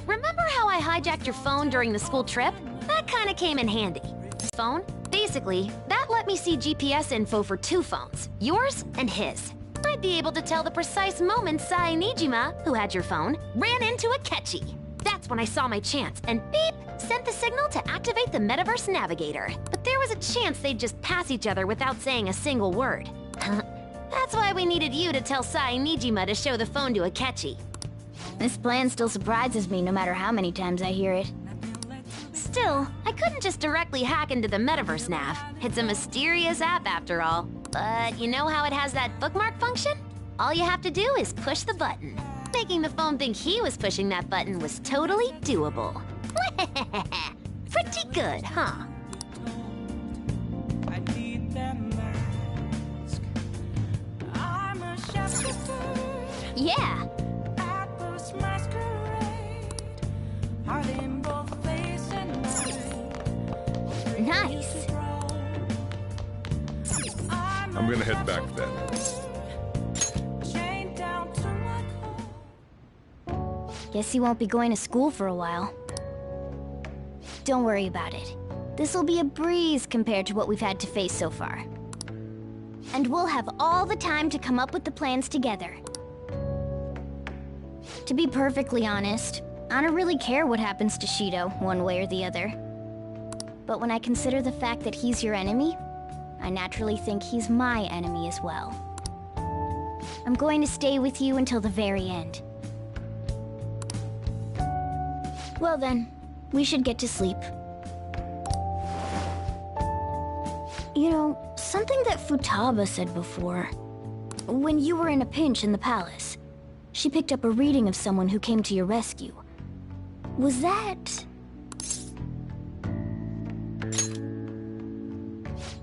S10: Remember how I hijacked your phone during the school trip? That kinda came in handy. Phone? Basically, that let me see GPS info for two phones, yours and his. I
S5: might be able to tell the precise moment Sae-Nijima, who had your phone, ran into Akechi. That's when I saw my chance, and beep, sent the signal to activate the Metaverse Navigator. But there was a chance they'd just pass each other without saying a single word. That's why we needed you to tell Sae-Nijima to show the phone to Akechi.
S16: This plan still surprises me no matter how many times I hear it.
S5: Still, I couldn't just directly hack into the Metaverse Nav. It's a mysterious app after all. But you know how it has that bookmark function? All you have to do is push the button. Making the phone think he was pushing that button was totally doable. Pretty good, huh? Yeah. Nice.
S14: I'm gonna head back then.
S16: Guess you won't be going to school for a while. Don't worry about it. This'll be a breeze compared to what we've had to face so far. And we'll have all the time to come up with the plans together. To be perfectly honest, I don't really care what happens to Shido, one way or the other. But when I consider the fact that he's your enemy, I naturally think he's my enemy as well. I'm going to stay with you until the very end. Well then, we should get to sleep. You know, something that Futaba said before. When you were in a pinch in the palace, she picked up a reading of someone who came to your rescue. Was that...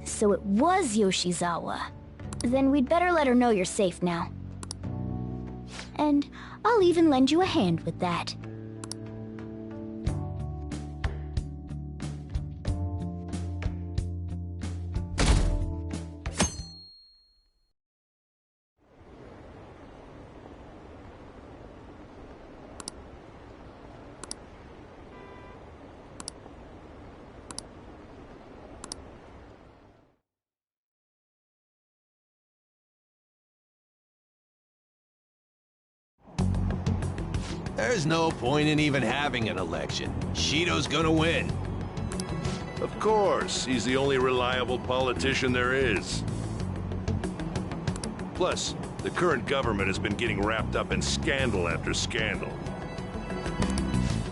S16: So it was Yoshizawa. Then we'd better let her know you're safe now. And I'll even lend you a hand with that.
S20: There's no point in even having an election. Shido's gonna win.
S2: Of course, he's the only reliable politician there is. Plus, the current government has been getting wrapped up in scandal after scandal.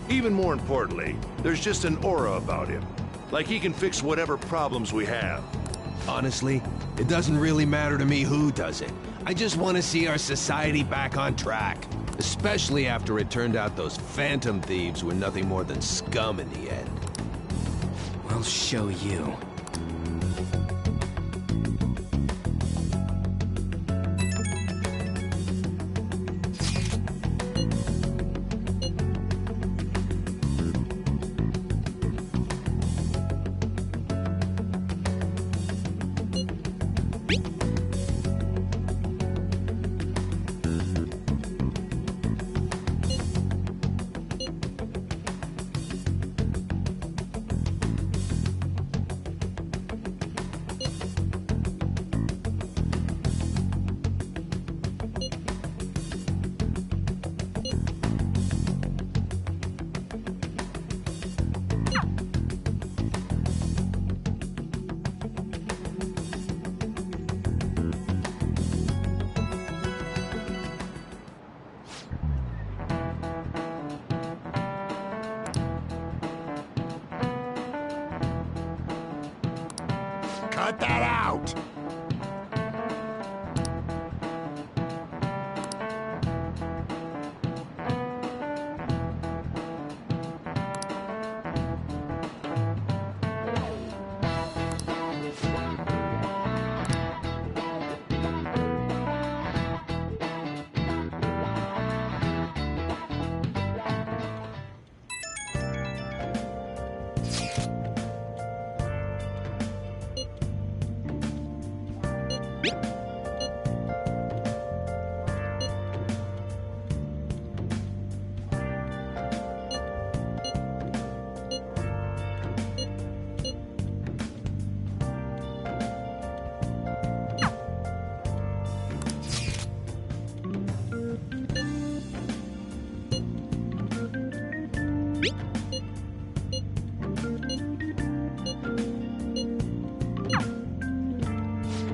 S2: Even more importantly, there's just an aura about him. Like he can fix whatever problems we have.
S20: Honestly, it doesn't really matter to me who does it. I just want to see our society back on track. Especially after it turned out those phantom thieves were nothing more than scum in the end.
S11: I'll show you.
S20: Cut that out!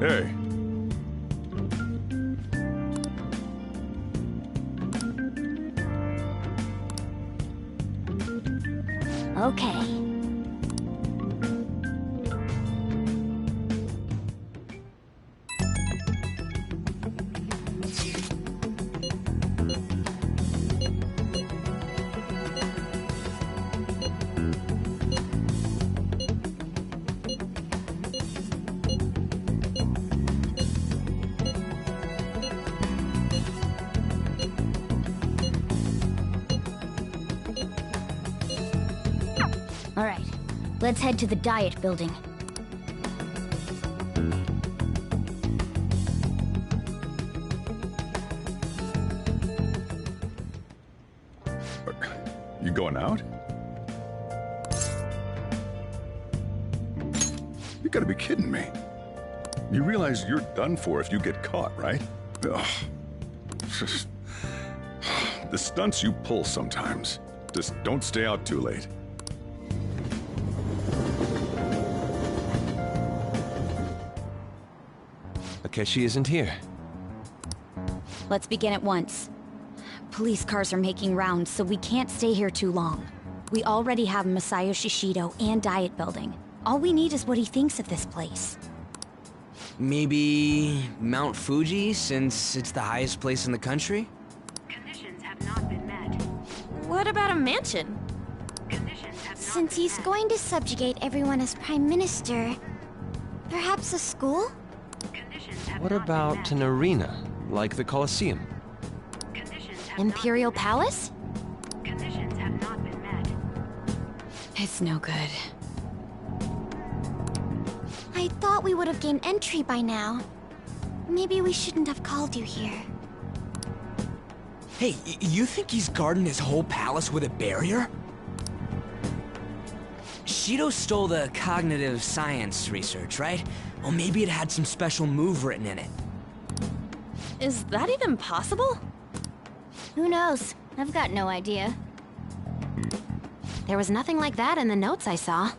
S14: Hey.
S16: Okay. All right, let's head to the Diet Building.
S14: You going out? You gotta be kidding me. You realize you're done for if you get caught, right? Ugh. The stunts you pull sometimes. Just don't stay out too late.
S6: Akechi isn't here.
S16: Let's begin at once. Police cars are making rounds, so we can't stay here too long. We already have Masayo Shishido and Diet Building. All we need is what he thinks of this place.
S11: Maybe Mount Fuji, since it's the highest place in the country?
S10: Conditions have not been met. What about a mansion?
S18: Since he's going to subjugate everyone as Prime Minister, perhaps a school?
S6: What about an arena, like the Colosseum?
S16: Imperial Palace?
S10: Conditions have not been met.
S16: It's no good.
S18: I thought we would have gained entry by now. Maybe we shouldn't have called you here.
S11: Hey, you think he's guarding his whole palace with a barrier? Shido stole the cognitive science research, right? Well, maybe it had some special move written in it.
S10: Is that even possible?
S16: Who knows? I've got no idea. There was nothing like that in the notes I saw.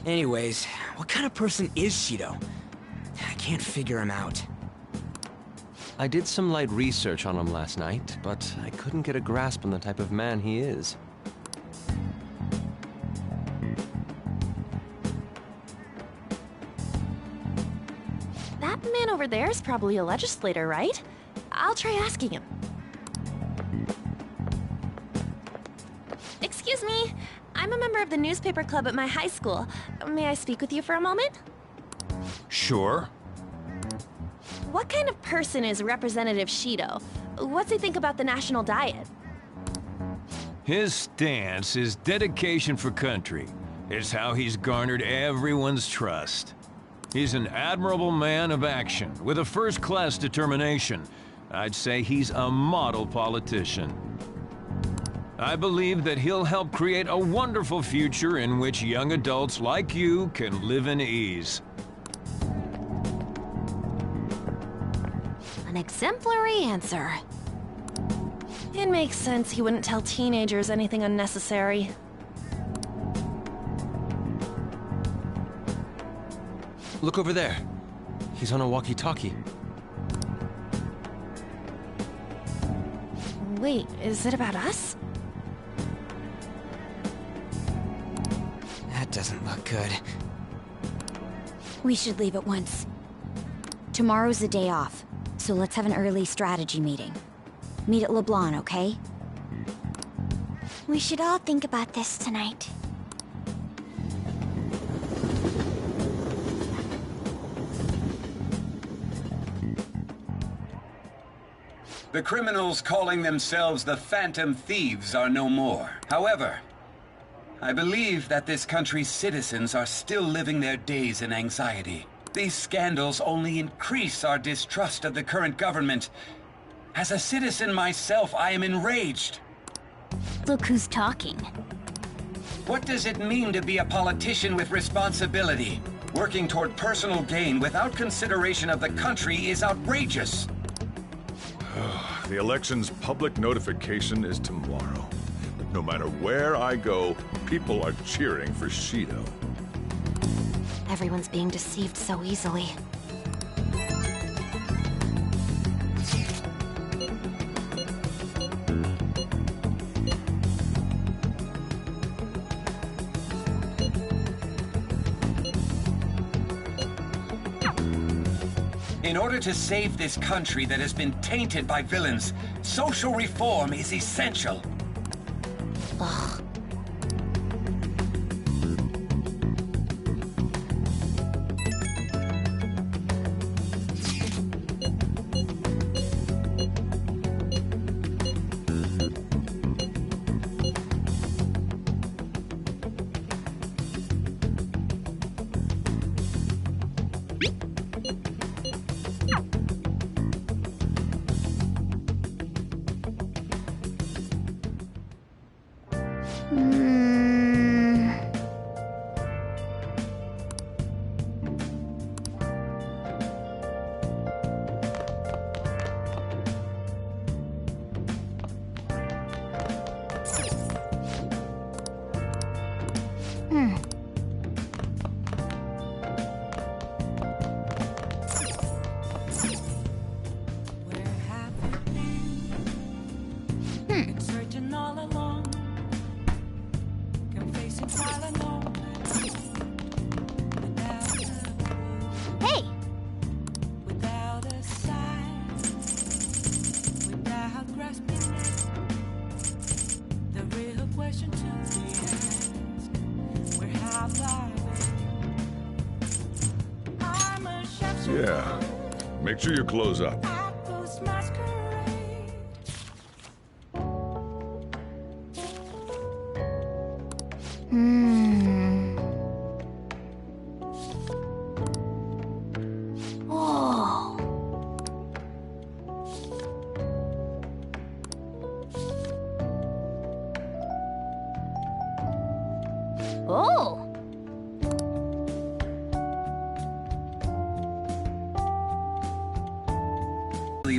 S11: Anyways, what kind of person is Shido? I can't figure him out.
S6: I did some light research on him last night, but I couldn't get a grasp on the type of man he is.
S10: That man over there is probably a legislator, right? I'll try asking him. Excuse me, I'm a member of the newspaper club at my high school. May I speak with you for a moment?
S20: Sure.
S10: What kind of person is Representative Shido? What's he think about the national diet?
S21: His stance is dedication for country. It's how he's garnered everyone's trust. He's an admirable man of action, with a first-class determination. I'd say he's a model politician. I believe that he'll help create a wonderful future in which young adults like you can live in ease.
S10: An exemplary answer. It makes sense he wouldn't tell teenagers anything unnecessary.
S6: Look over there. He's on a walkie-talkie.
S10: Wait, is it about us?
S11: That doesn't look good.
S16: We should leave at once. Tomorrow's the day off, so let's have an early strategy meeting. Meet at LeBlanc, okay?
S18: We should all think about this tonight.
S19: The criminals calling themselves the Phantom Thieves are no more. However, I believe that this country's citizens are still living their days in anxiety. These scandals only increase our distrust of the current government. As a citizen myself, I am enraged.
S16: Look who's talking.
S19: What does it mean to be a politician with responsibility? Working toward personal gain without consideration of the country is outrageous.
S14: The election's public notification is tomorrow. But no matter where I go, people are cheering for Shido.
S10: Everyone's being deceived so easily.
S7: In order to save this country that has been tainted by villains, social reform is essential.
S10: Ugh.
S14: Yeah. Make sure you close up.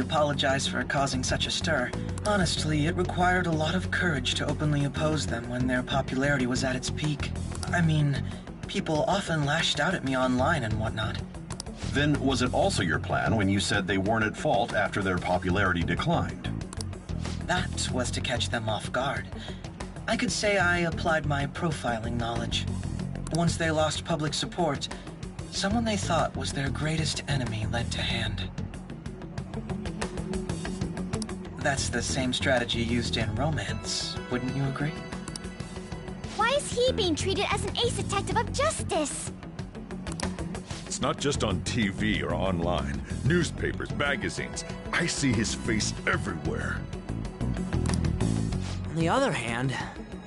S15: Apologize for causing such a stir. Honestly, it required a lot of courage to openly oppose them when their popularity was at its peak. I mean, people often lashed out at me online and whatnot.
S12: Then was it also your plan when you said they weren't at fault after their popularity declined?
S15: That was to catch them off guard. I could say I applied my profiling knowledge. Once they lost public support, someone they thought was their greatest enemy led to hand. That's the same strategy used in romance, wouldn't you agree?
S18: Why is he being treated as an ace detective of justice?
S14: It's not just on TV or online. Newspapers, magazines. I see his face everywhere.
S11: On the other hand,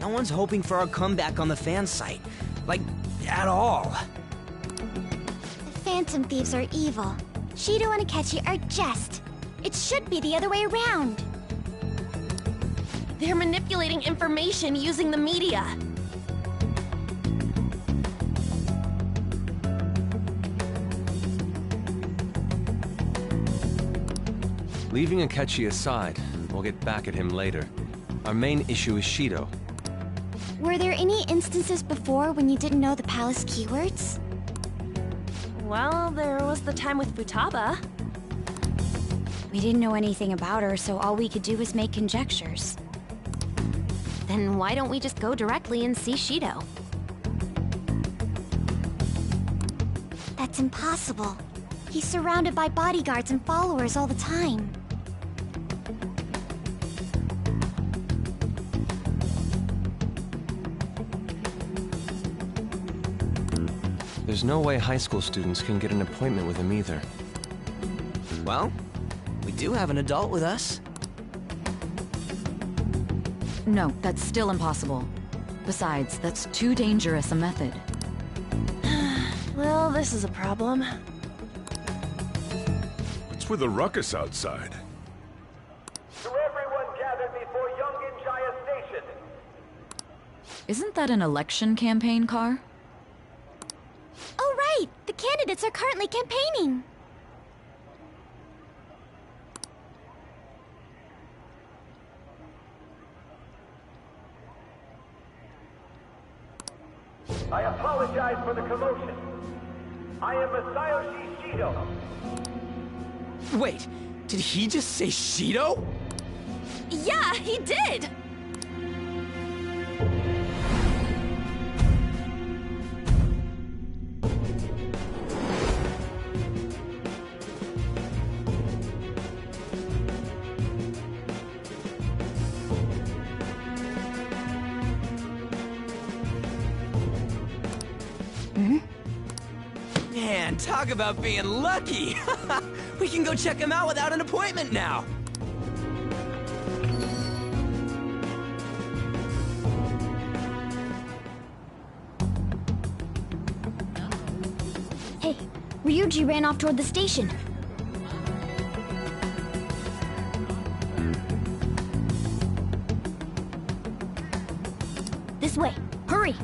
S11: no one's hoping for our comeback on the fan site. Like, at all.
S18: The Phantom Thieves are evil. Shido and Akechi are just. It should be the other way around.
S10: They're manipulating information using the media.
S6: Leaving Akechi aside, we'll get back at him later. Our main issue is Shido.
S18: Were there any instances before when you didn't know the palace keywords?
S10: Well, there was the time with Futaba.
S16: We didn't know anything about her, so all we could do was make conjectures.
S10: Then why don't we just go directly and see Shido?
S18: That's impossible. He's surrounded by bodyguards and followers all the time.
S6: There's no way high school students can get an appointment with him either.
S11: Well, we do have an adult with us.
S13: No, that's still impossible. Besides, that's too dangerous a method.
S10: Well, this is a problem.
S14: What's with the ruckus outside?
S22: To everyone gathered before Yongin Jaya Station.
S13: Isn't that an election campaign car?
S18: Oh, right! The candidates are currently campaigning.
S22: I apologize for the commotion. I am Masayoshi Shido.
S11: Wait, did he just say Shido?
S10: Yeah, he did!
S11: Man, talk about being lucky! We can go check him out without an appointment now!
S16: Hey, Ryuji ran off toward the station. This way, hurry!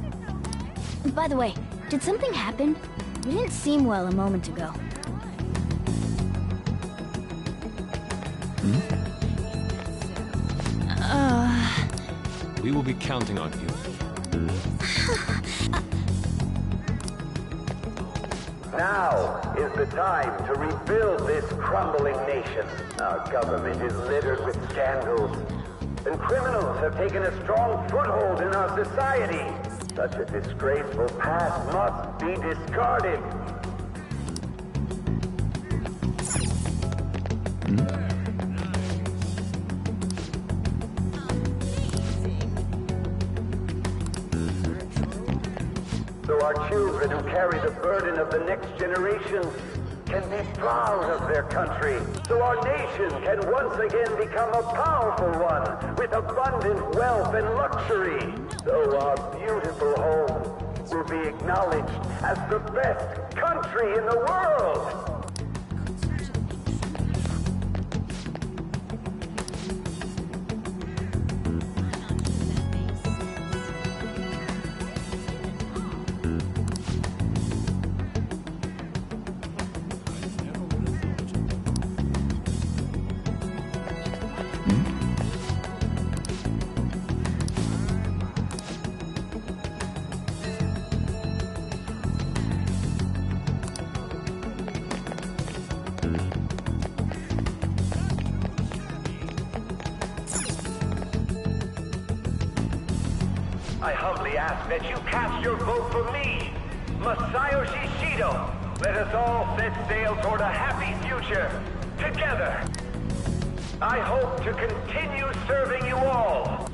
S16: By the way, did something happen? You didn't seem well a moment ago.
S6: We will be counting on you.
S22: Now is the time to rebuild this crumbling nation. Our government is littered with scandals, and criminals have taken a strong foothold in our society. Such a disgraceful past must be discarded. So our children who carry the burden of the next generation can be proud of their country. So our nation can once again become a powerful one with abundant wealth and luxury. So our beautiful home will be acknowledged as the best country in the world. I humbly ask that you cast your vote for me, Masayoshi Shido. Let us all set sail toward a happy future, together. I hope to continue serving you all.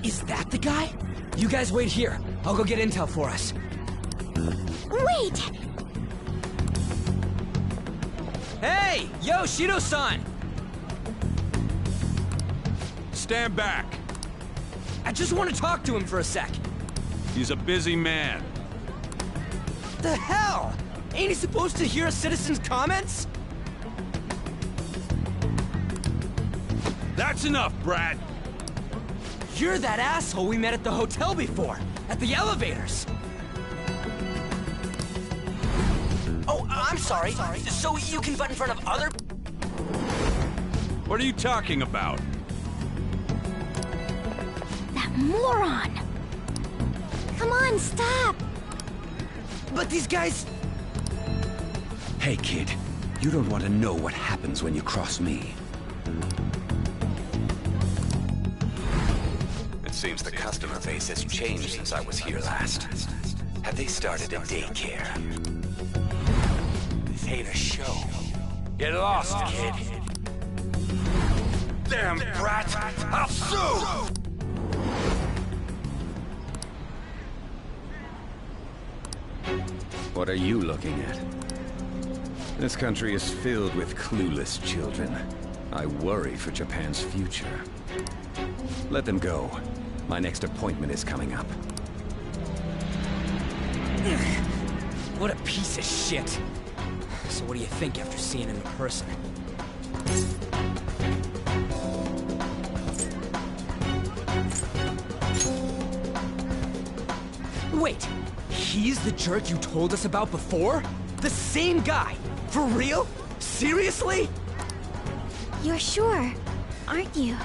S11: Is that the guy? You guys wait here. I'll go get intel for us.
S16: Wait!
S11: Hey! Yo, Shido-san!
S1: Stand back.
S11: I just want to talk to him for a sec.
S1: He's a busy man.
S11: The hell? Ain't he supposed to hear a citizen's comments?
S1: That's enough, Brad.
S11: You're that asshole we met at the hotel before, at the elevators. Oh, I'm sorry. So you can butt in front of other...
S1: What are you talking about?
S16: That moron! Come on, stop!
S11: But these guys...
S19: Hey, kid. You don't want to know what happens when you cross me. It seems the customer base has changed since I was here last. Have they started a daycare? This ain't a show.
S1: Get lost, kid.
S22: Damn brat! I'll sue!
S19: What are you looking at? This country is filled with clueless children. I worry for Japan's future. Let them go. My next appointment is coming up.
S11: What a piece of shit. So what do you think after seeing him in person? Wait, he's the jerk you told us about before? The same guy? For real? Seriously?
S18: You're sure, aren't you?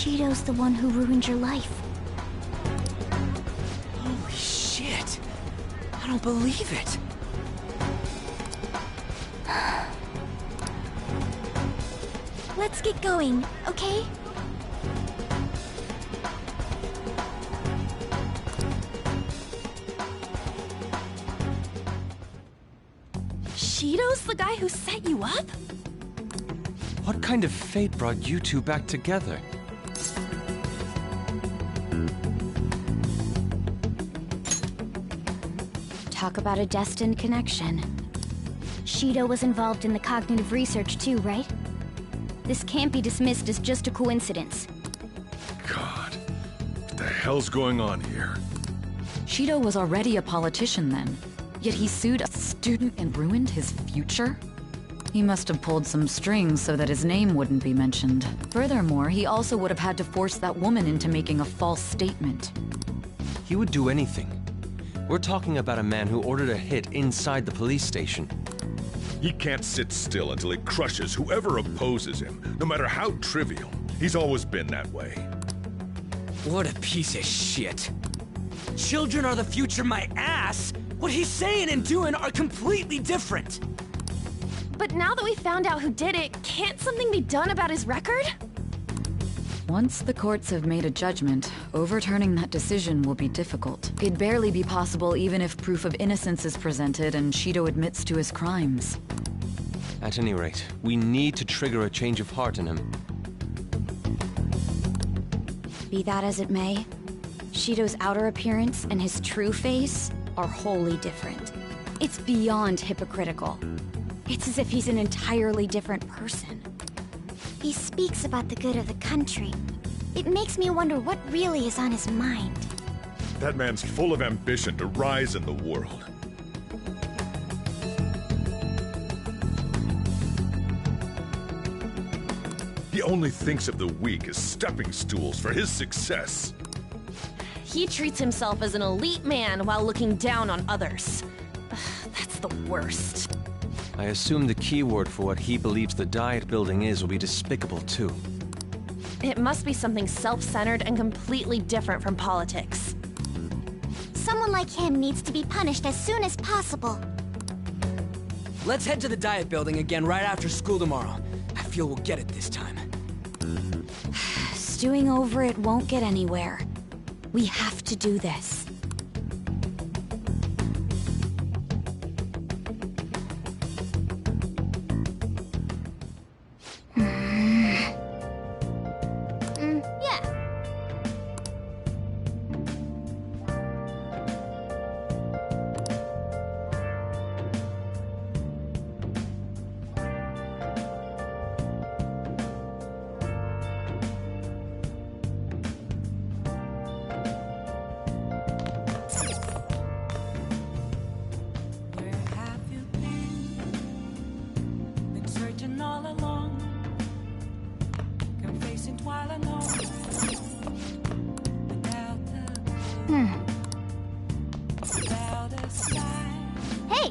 S18: Shido's the one who ruined your life.
S11: Holy shit! I don't believe it!
S18: Let's get going, okay?
S10: Shido's the guy who set you up?
S6: What kind of fate brought you two back together?
S18: Talk about a destined connection. Shido was involved in the cognitive research too, right? This can't be dismissed as just a coincidence.
S14: God, what the hell's going on here?
S13: Shido was already a politician then, yet he sued a student and ruined his future? He must have pulled some strings so that his name wouldn't be mentioned. Furthermore, he also would have had to force that woman into making a false statement.
S6: He would do anything. We're talking about a man who ordered a hit inside the police station.
S14: He can't sit still until he crushes whoever opposes him, no matter how trivial. He's always been that way.
S11: What a piece of shit. Children are the future, my ass! What he's saying and doing are completely different!
S10: But now that we found out who did it, can't something be done about his record?
S13: Once the courts have made a judgment, overturning that decision will be difficult. It'd barely be possible even if proof of innocence is presented and Shido admits to his crimes.
S6: At any rate, we need to trigger a change of heart in him.
S18: Be that as it may, Shido's outer appearance and his true face are wholly different. It's beyond hypocritical. It's as if he's an entirely different person. He speaks about the good of the country. It makes me wonder what really is on his mind.
S14: That man's full of ambition to rise in the world. He only thinks of the weak as stepping stools for his success.
S10: He treats himself as an elite man while looking down on others. That's the worst.
S6: I assume the key word for what he believes the Diet Building is will be despicable too.
S10: It must be something self-centered and completely different from politics.
S18: Someone like him needs to be punished as soon as possible.
S11: Let's head to the Diet Building again right after school tomorrow. I feel we'll get it this time.
S18: Stewing over it won't get anywhere. We have to do this. Hey!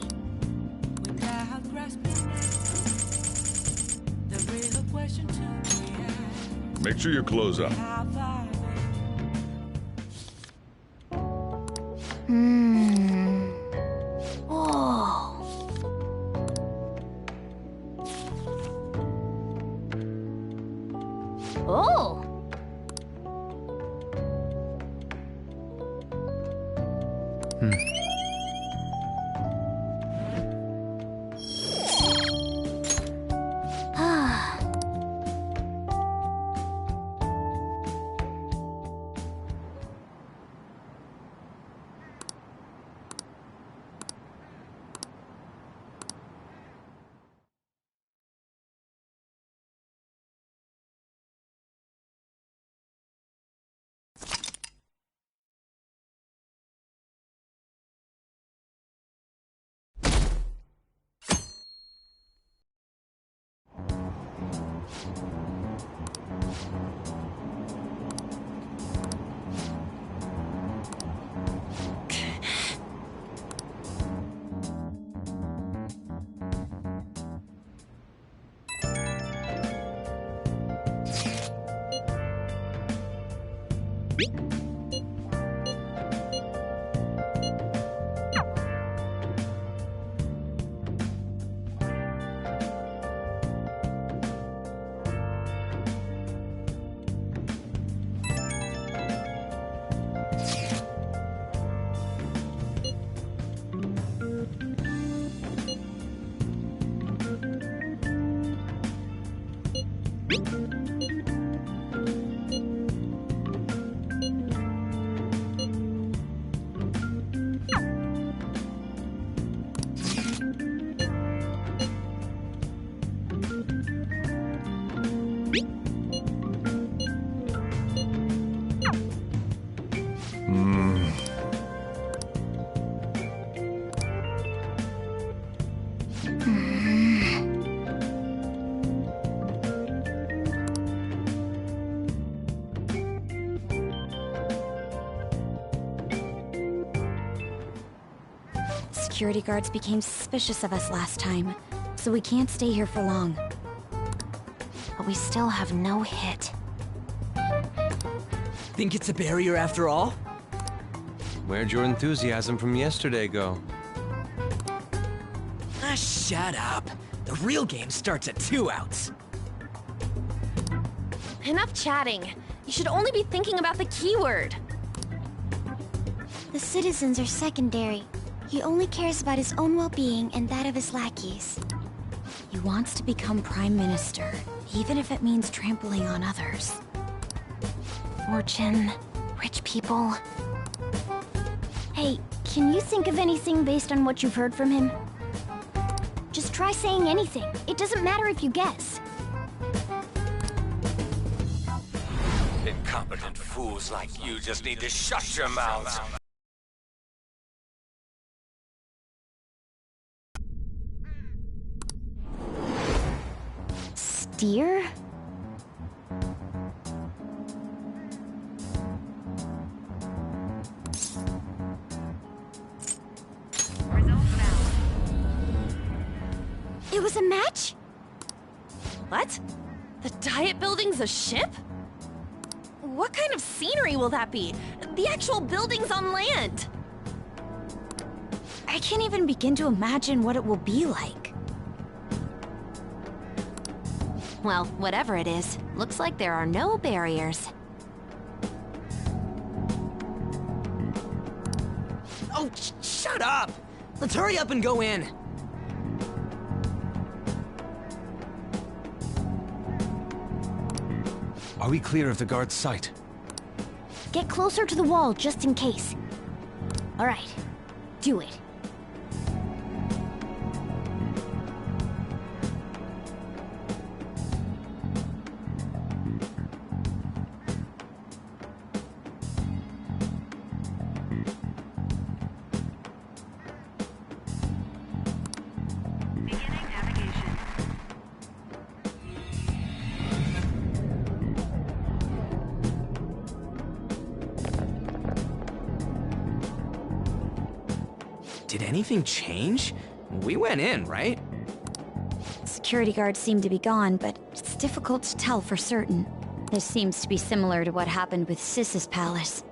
S14: Make sure you close up.
S18: Oh. Oh.
S16: Security guards became suspicious of us last time, so we can't stay here for long.
S10: But we still have no hit.
S11: Think it's a barrier after all?
S6: Where'd your enthusiasm from yesterday go?
S11: Ah, shut up. The real game starts at 2 outs.
S10: Enough chatting. You should only be thinking about the keyword.
S18: The citizens are secondary. He only cares about his own well-being and that of his lackeys.
S16: He wants to become Prime Minister, even if it means trampling on others.
S10: Fortune, rich people.
S18: Hey, can you think of anything based on what you've heard from him? Just try saying anything. It doesn't matter if you guess.
S4: Incompetent fools like you just need to shut your mouths.
S18: Dear? It was a match?
S10: What? The Diet Building's a ship? What kind of scenery will that be? The actual building's on land.
S16: I can't even begin to imagine what it will be like.
S10: Well, whatever it is, looks like there are no barriers.
S11: Oh, shut up! Let's hurry up and go in.
S6: Are we clear of the guard's sight?
S18: Get closer to the wall just in case. All right, do it.
S11: Did anything change? We went in, right?
S16: Security guards seem to be gone, but it's difficult to tell for certain. This seems to be similar to what happened with Sis's palace.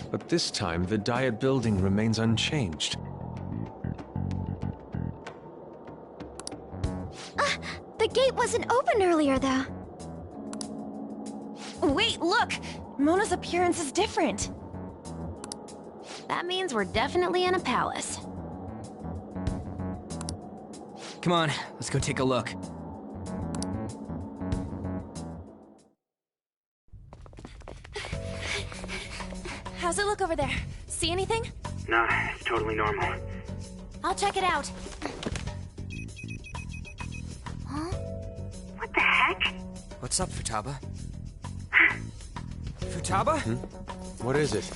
S6: But this time, the Diet Building remains unchanged.
S18: The gate wasn't open earlier, though.
S10: Wait, look! Mona's appearance is different. That means we're definitely in a palace.
S11: Come on, let's go take a look.
S10: How's it look over there? See anything?
S17: No, it's totally normal.
S10: I'll check it out.
S18: Huh?
S17: What the heck?
S15: What's up, Futaba? Futaba?
S6: What is it?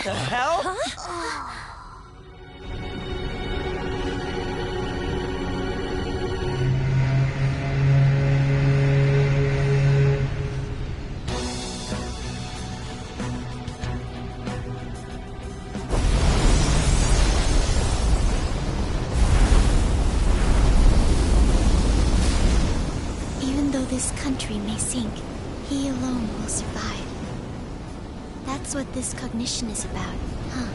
S11: The hell?
S10: Huh?
S18: sink, he alone will survive. That's what this cognition is about, huh?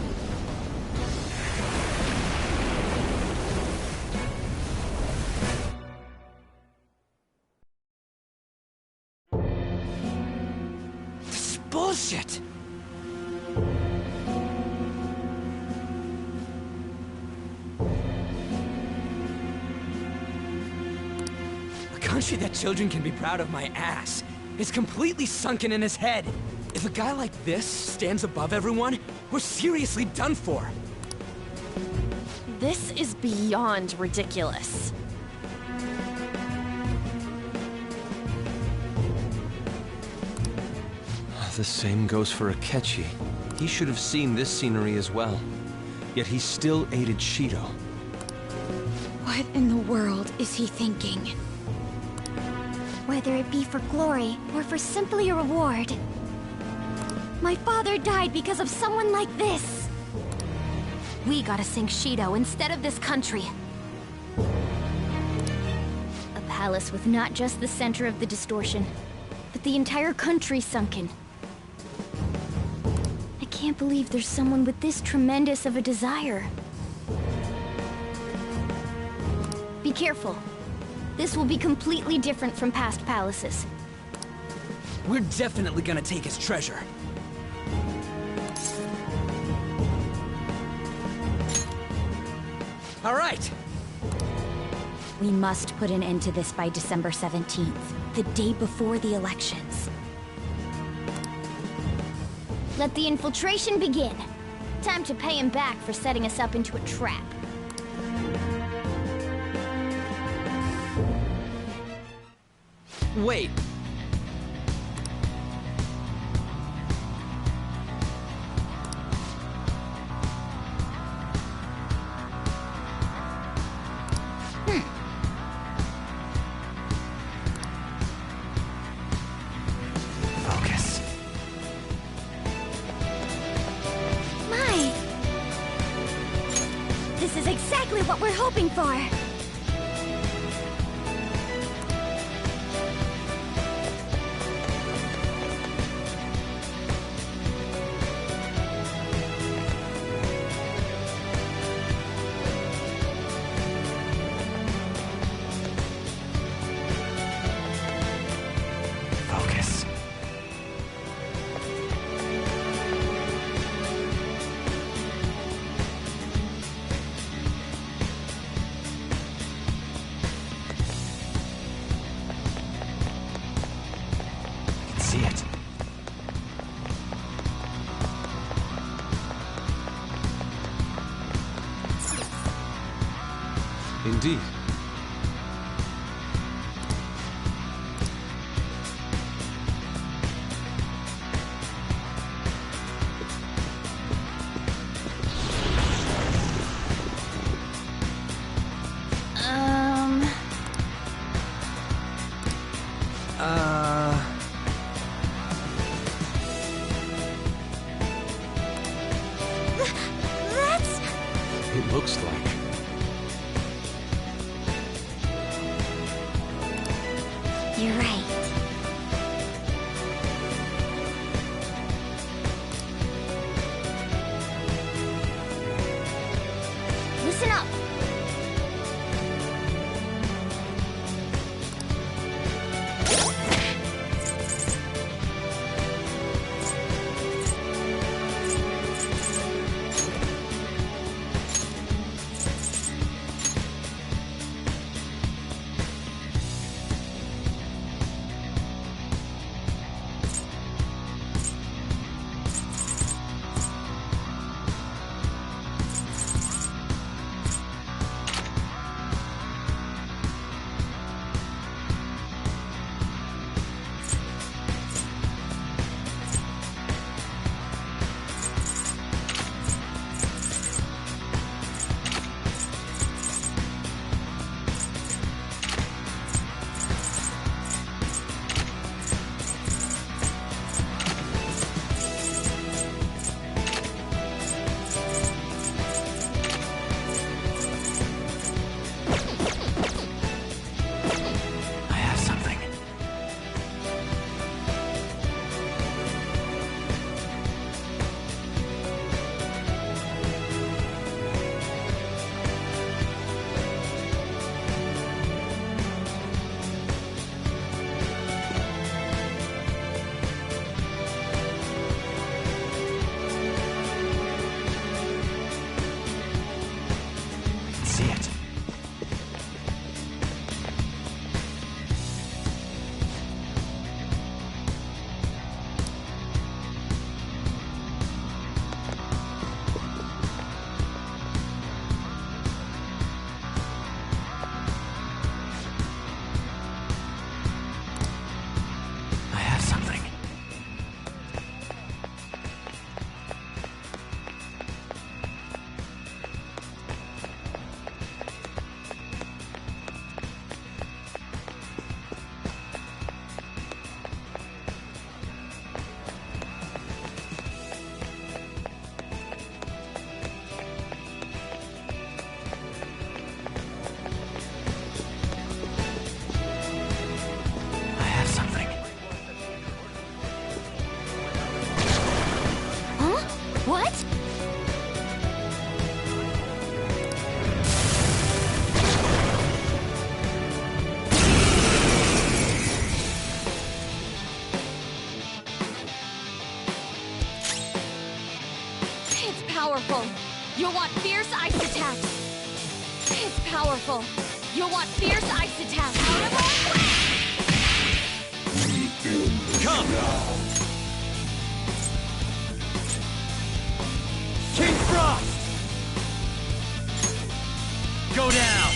S11: This is bullshit! A country that children can be proud of my ass is completely sunken in his head. If a guy like this stands above everyone, we're seriously done for.
S10: This is beyond ridiculous.
S6: The same goes for Akechi. He should have seen this scenery as well. Yet he still aided Shido.
S16: What in the world is he thinking?
S18: Whether it be for glory or for simply a reward. My father died because of someone like this.
S5: We gotta sink Shido instead of this country. A palace with not just the center of the distortion, but the entire country sunken. I can't believe there's someone with this tremendous of a desire. Be careful. This will be completely different from past palaces.
S11: We're definitely gonna take his treasure. All right!
S5: We must put an end to this by December 17th, the day before the elections.
S18: Let the infiltration begin. Time to pay him back for setting us up into a trap.
S11: Wait. Focus.
S18: My! This is exactly what we're hoping for!
S11: Focus. I can see it.
S6: Indeed.
S18: That's...
S6: It looks like.
S18: You're right. Listen up.
S5: powerful. You'll want fierce ice attacks. It's powerful. You'll want fierce ice attacks. Out of our way!
S21: Come! King Frost! Go down!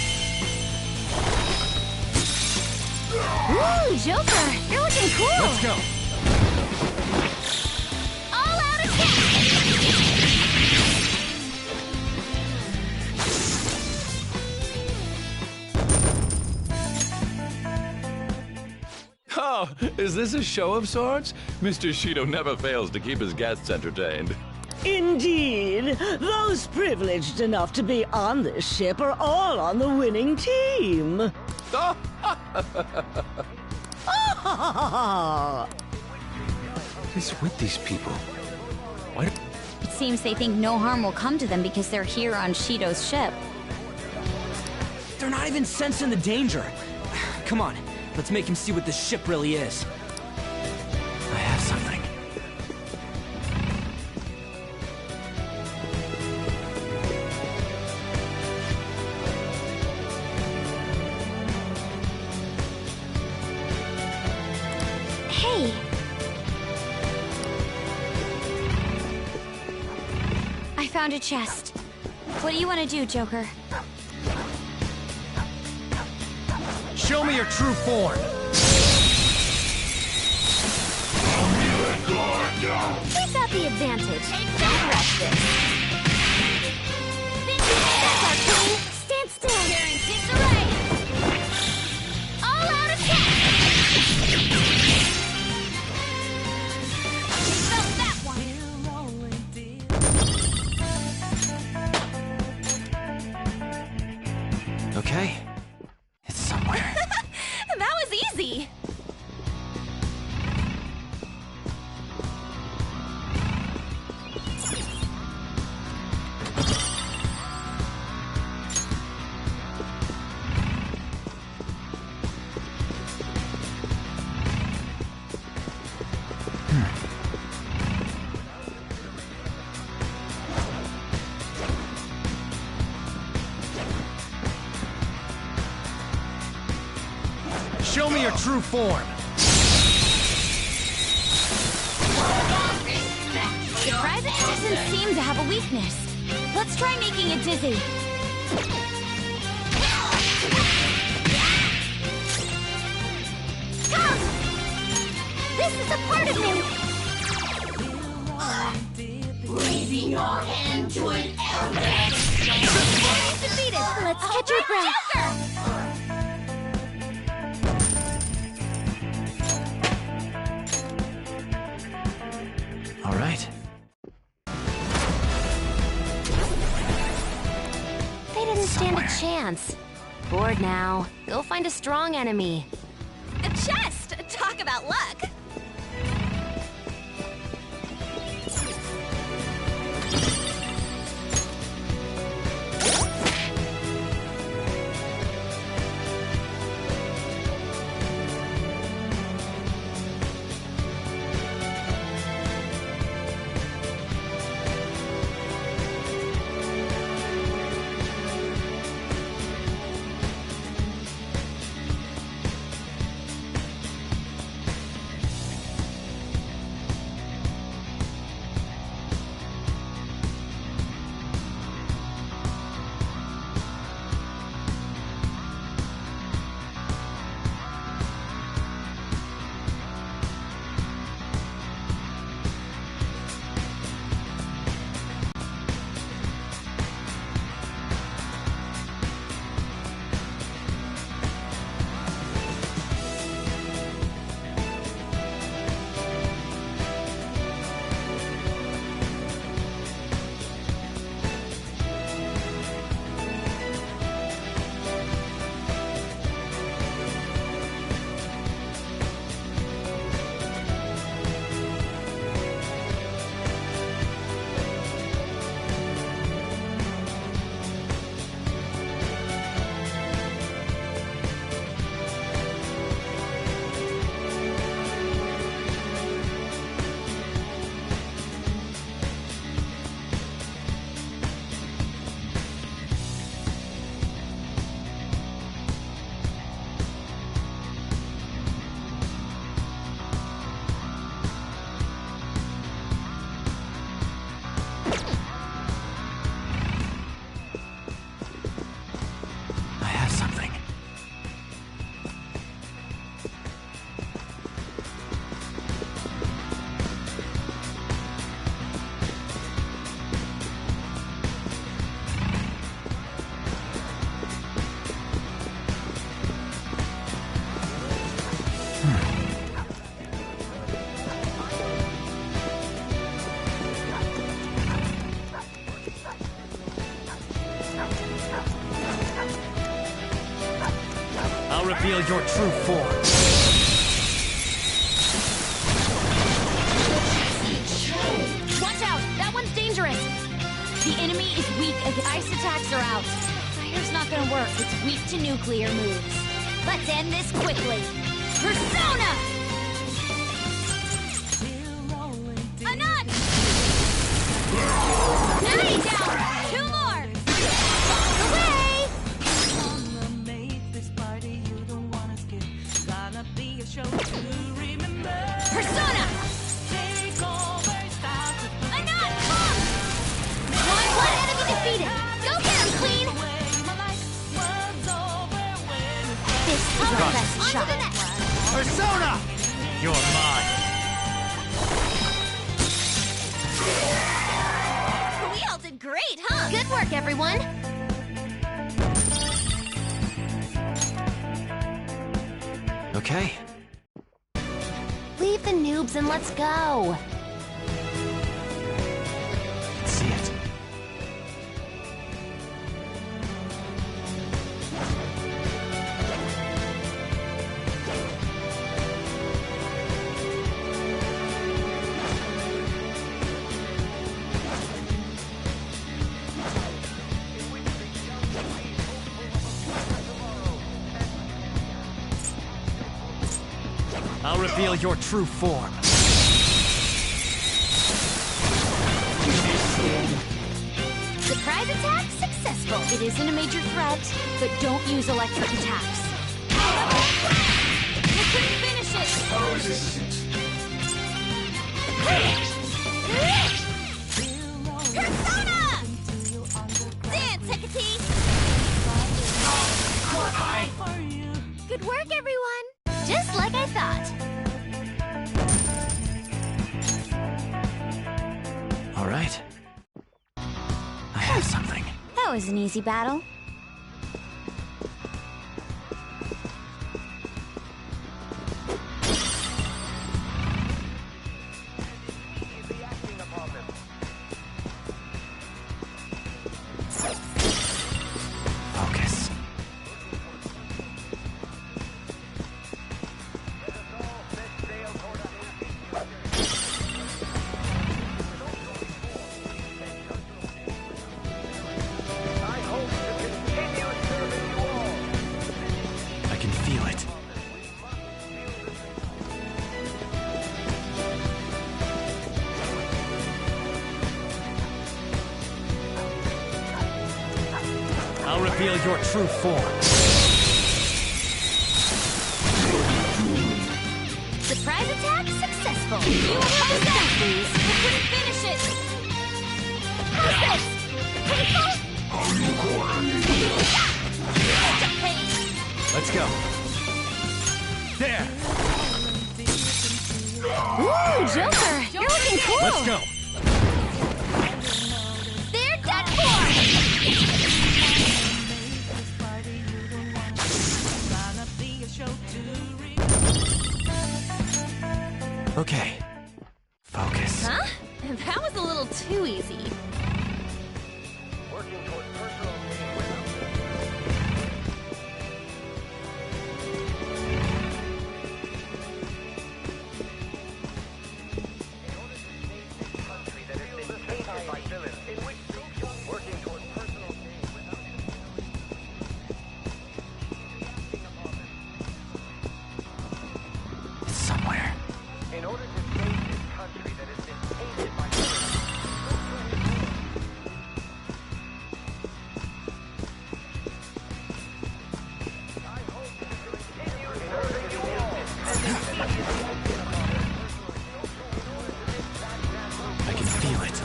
S5: Ooh, Joker! You're looking cool!
S21: Let's go!
S5: All out attack!
S14: Oh, is this a show of sorts? Mr. Shido never fails to keep his guests entertained.
S3: Indeed. Those privileged enough to be on this ship are all on the winning team.
S6: What is with these people? Why?
S16: It seems they think no harm will come to them because they're here on Shido's ship.
S11: They're not even sensing the danger. Come on, let's make him see what this ship really is.
S6: I have something.
S5: Hey! I found a chest. What do you want to do, Joker?
S21: Show me your true form!
S5: We've got the advantage. Don't rush this. That's our king. Stand still. Tearing disarray. All out attack. Felt that one.
S6: Okay. It's somewhere.
S10: That was easy!
S21: Show me your true form!
S5: The private doesn't seem to have a weakness. Let's try making it dizzy. Come! This is a part of me! Raising your hand to an elbow! Defeated! Let's catch your breath!
S6: All right.
S5: They didn't stand a chance. Bored now. Go find a strong enemy.
S10: A chest! Talk about luck!
S11: reveal your true form.
S5: Watch out! That one's dangerous! The enemy is weak against ice attacks are out. Fire's not gonna work. It's weak to nuclear moves. Let's end this quickly. Persona! Anon! Enemy down! 2 more! Walk away! Persona! Anon, come! One enemy defeated! Go get him, Queen! This is our best shot.
S21: Persona! You're mine.
S5: We all did great, huh? Good work, everyone!
S6: Okay.
S5: Leave the noobs and let's go!
S6: Let's see it.
S11: I'll reveal your true form.
S5: Surprise attack successful. It isn't a major threat, but don't use electric attacks. You couldn't finish it! Persona! Dance, Hecate! Good work, everyone! Just like I thought.
S6: All right. I have something.
S16: That was an easy battle.
S6: Focus. I can feel it.
S11: I'll reveal your true form.
S5: Surprise attack successful. You opposed that, please. You couldn't finish it. How's this? Painful? Such a pain.
S21: Let's go. There!
S5: Ooh, Joker, you're looking cool.
S21: Let's go.
S5: They're done for.
S6: Okay. Focus.
S10: Huh? That was a little too easy.
S6: It's somewhere.
S22: In order to save this country that has been tainted by
S6: I can feel it.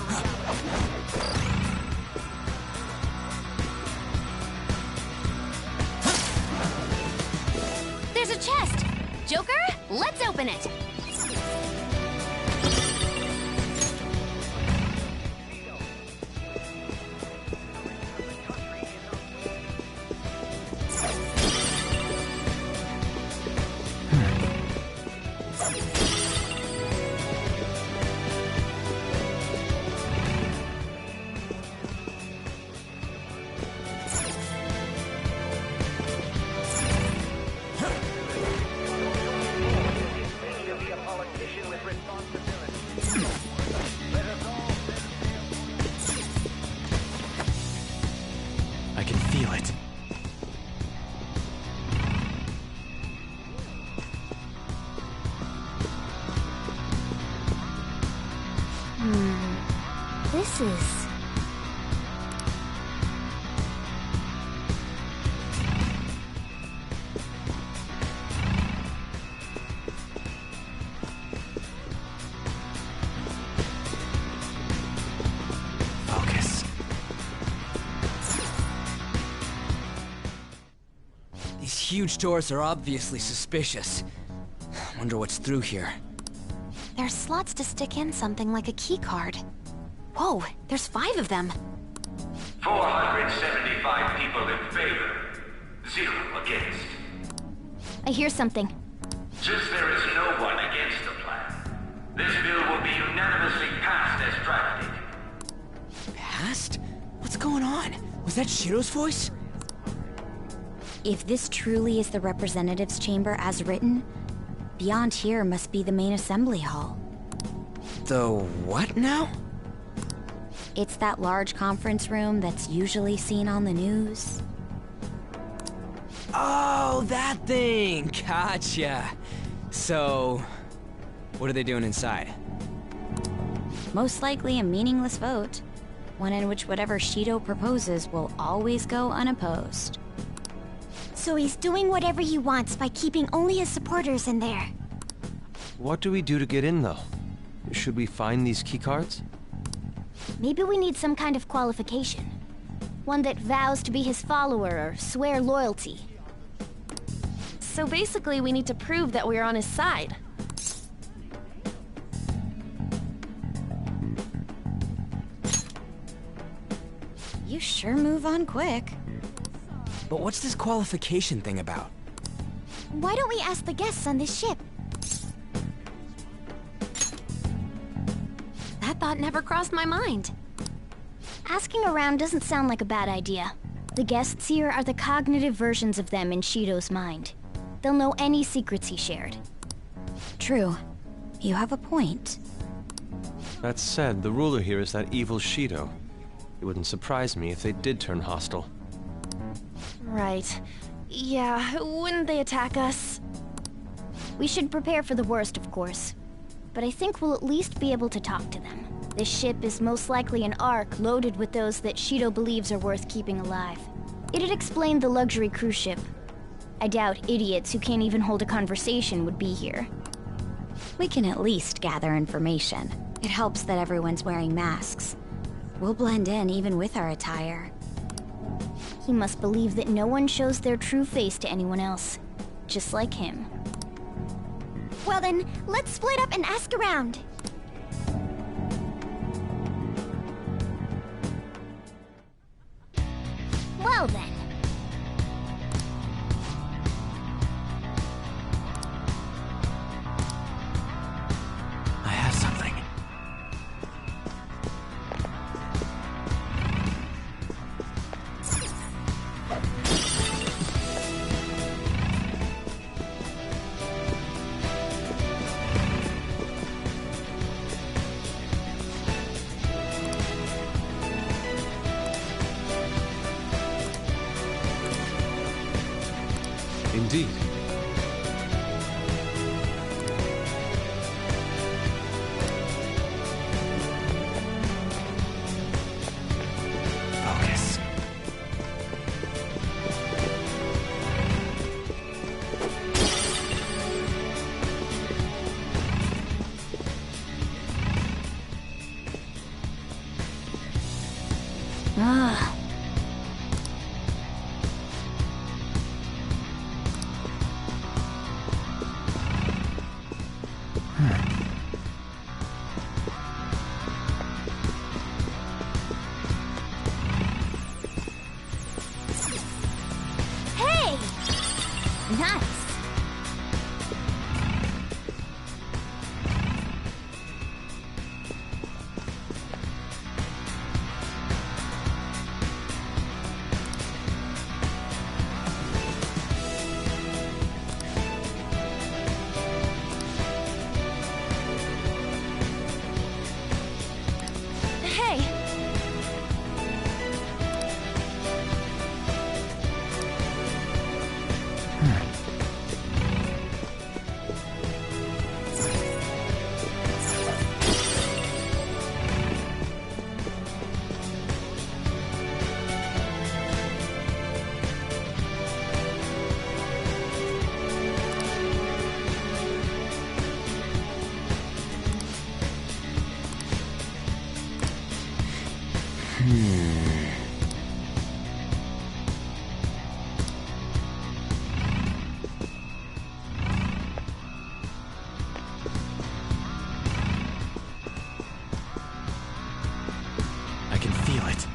S5: There's a chest. Joker, let's open it.
S11: I can feel it.
S18: This is...
S11: Focus. These huge doors are obviously suspicious. Wonder what's through here.
S5: There's slots to stick in something like a key card. Whoa, there's 5 of them.
S8: 475 people in favor, 0 against.
S18: I hear something.
S8: Since there is no one against the plan, this bill will be unanimously passed as drafted.
S11: Passed? What's going on? Was that Shiro's voice?
S16: If this truly is the representatives' chamber as written, beyond here must be the main assembly hall.
S11: The what now?
S16: It's that large conference room that's usually seen on the news.
S11: Oh, that thing! Gotcha. So, what are they doing inside?
S16: Most likely a meaningless vote. One in which whatever Shido proposes will always go unopposed.
S18: So he's doing whatever he wants by keeping only his supporters in there.
S6: What do we do to get in, though? Should we find these keycards?
S18: Maybe we need some kind of qualification. One that vows to be his follower or swear loyalty.
S10: So basically, we need to prove that we're on his side.
S16: You sure move on quick.
S11: But what's this qualification thing about?
S18: Why don't we ask the guests on this ship?
S5: That thought never crossed my mind.
S18: Asking around doesn't sound like a bad idea. The guests here are the cognitive versions of them in Shido's mind. They'll know any secrets he shared.
S16: True. You have a point.
S6: That said, the ruler here is that evil Shido. It wouldn't surprise me if they did turn hostile.
S10: Right. Yeah, wouldn't they attack us?
S18: We should prepare for the worst, of course. But I think we'll at least be able to talk to them. This ship is most likely an Ark loaded with those that Shido believes are worth keeping alive. It'd explain the luxury cruise ship. I doubt idiots who can't even hold a conversation would be here.
S16: We can at least gather information. It helps that everyone's wearing masks. We'll blend in even with our attire.
S18: He must believe that no one shows their true face to anyone else. Just like him. Well then, let's split up and ask around. Well then.
S11: I have something.
S6: Indeed.
S11: Focus.
S18: Ah. Hey! Nice.
S11: I can feel it.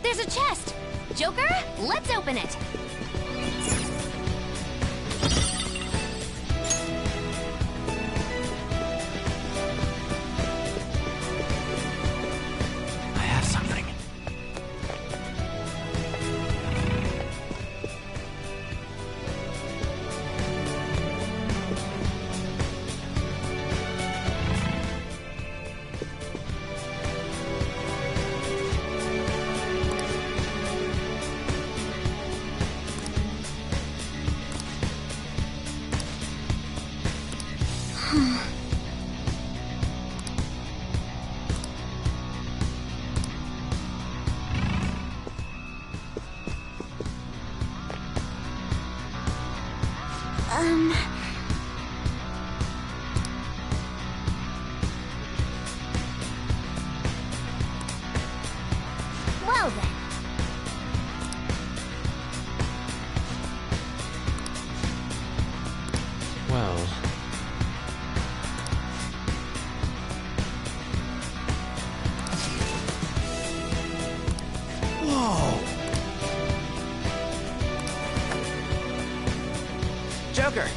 S5: There's a chest! Joker, let's open it!
S11: I have something.
S5: Well then.
S6: Well...
S11: Whoa! Joker!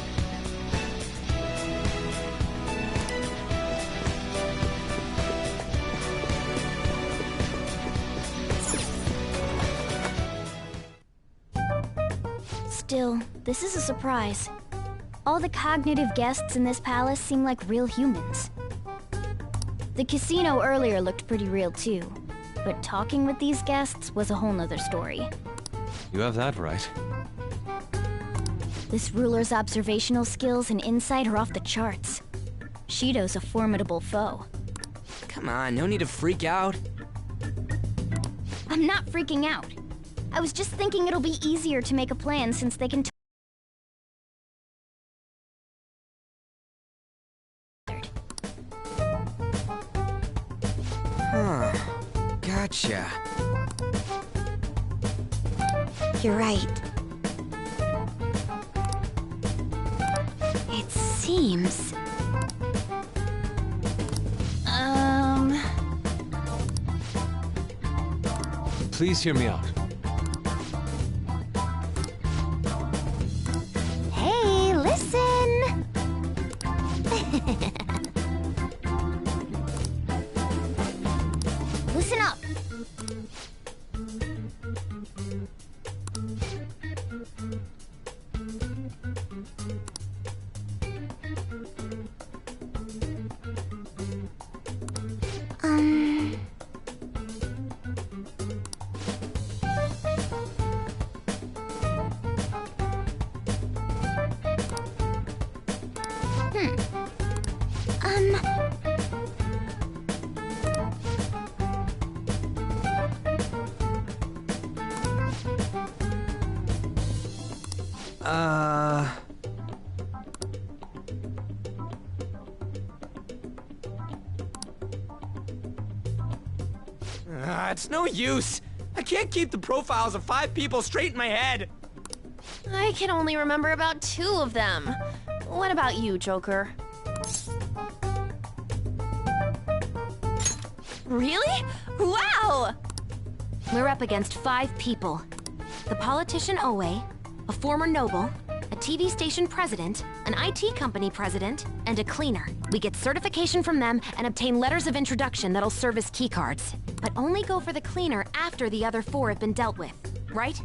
S18: Still, this is a surprise. All the cognitive guests in this palace seem like real humans. The casino earlier looked pretty real too, but talking with these guests was a whole nother story.
S6: You have that right.
S18: This ruler's observational skills and insight are off the charts. Shido's a formidable foe.
S11: Come on, no need to freak out.
S18: I'm not freaking out. I was just thinking it'll be easier to make a plan since they can
S11: Huh. Gotcha.
S16: You're right. It seems...
S6: Please hear me out.
S18: Hey, listen! Listen up!
S11: It's no use. I can't keep the profiles of 5 people straight in my head.
S10: I can only remember about 2 of them. What about you, Joker? Really? Wow!
S5: We're up against 5 people. The politician Owe, a former noble, a TV station president, an IT company president, and a cleaner. We get certification from them and obtain letters of introduction that'll serve as keycards. But only go for the cleaner after the other 4 have been dealt with, right?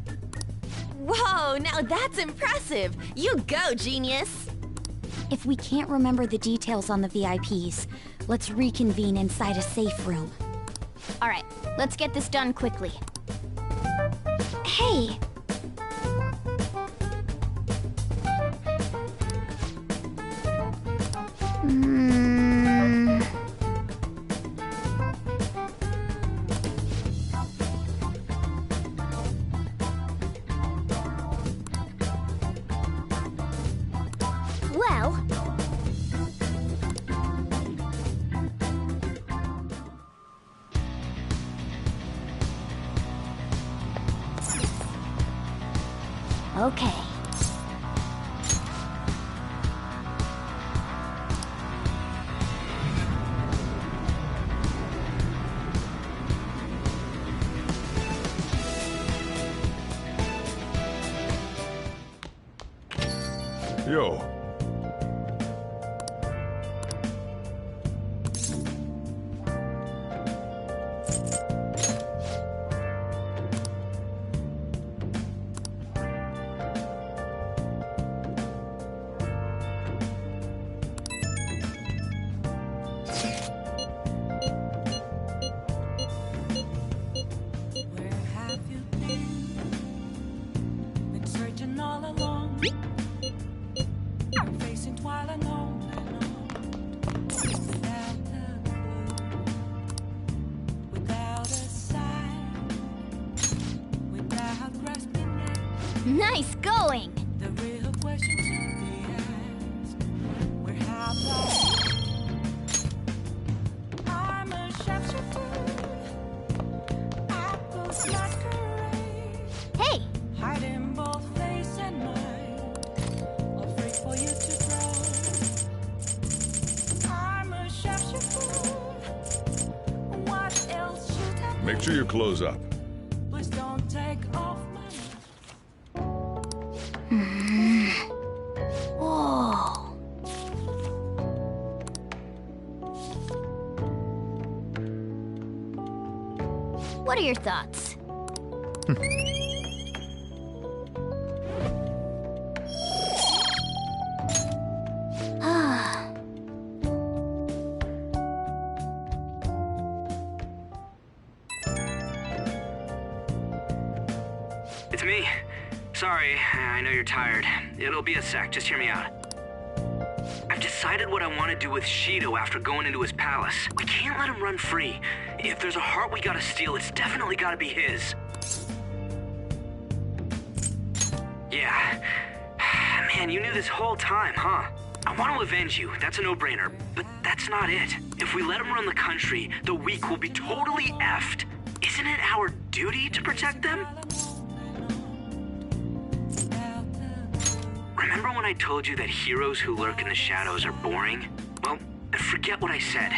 S10: Whoa, now that's impressive! You go, genius!
S18: If we can't remember the details on the VIPs, let's reconvene inside a safe room. Alright, let's get this done quickly. Hey! Okay.
S14: Yo.
S18: Nice going!
S2: The real question to be asked, where have I'm a sharpshooter at those masquerade.
S18: Hey!
S2: Hiding both face and mind, afraid for you to grow. I'm a sharpshooter. What else should I do?
S14: Make sure you close up.
S2: Please don't take off.
S18: Whoa. What are your thoughts?
S17: It's me. Sorry, I know you're tired. It'll be a sec, just hear me out. I've decided what I want to do with Shido after going into his palace. We can't let him run free. If there's a heart we gotta steal, it's definitely gotta be his. Yeah. Man, you knew this whole time, huh? I want to avenge you, that's a no-brainer, but that's not it. If we let him run the country, the weak will be totally effed. Isn't it our duty to protect them? Remember when I told you that heroes who lurk in the shadows are boring? Well, forget what I said.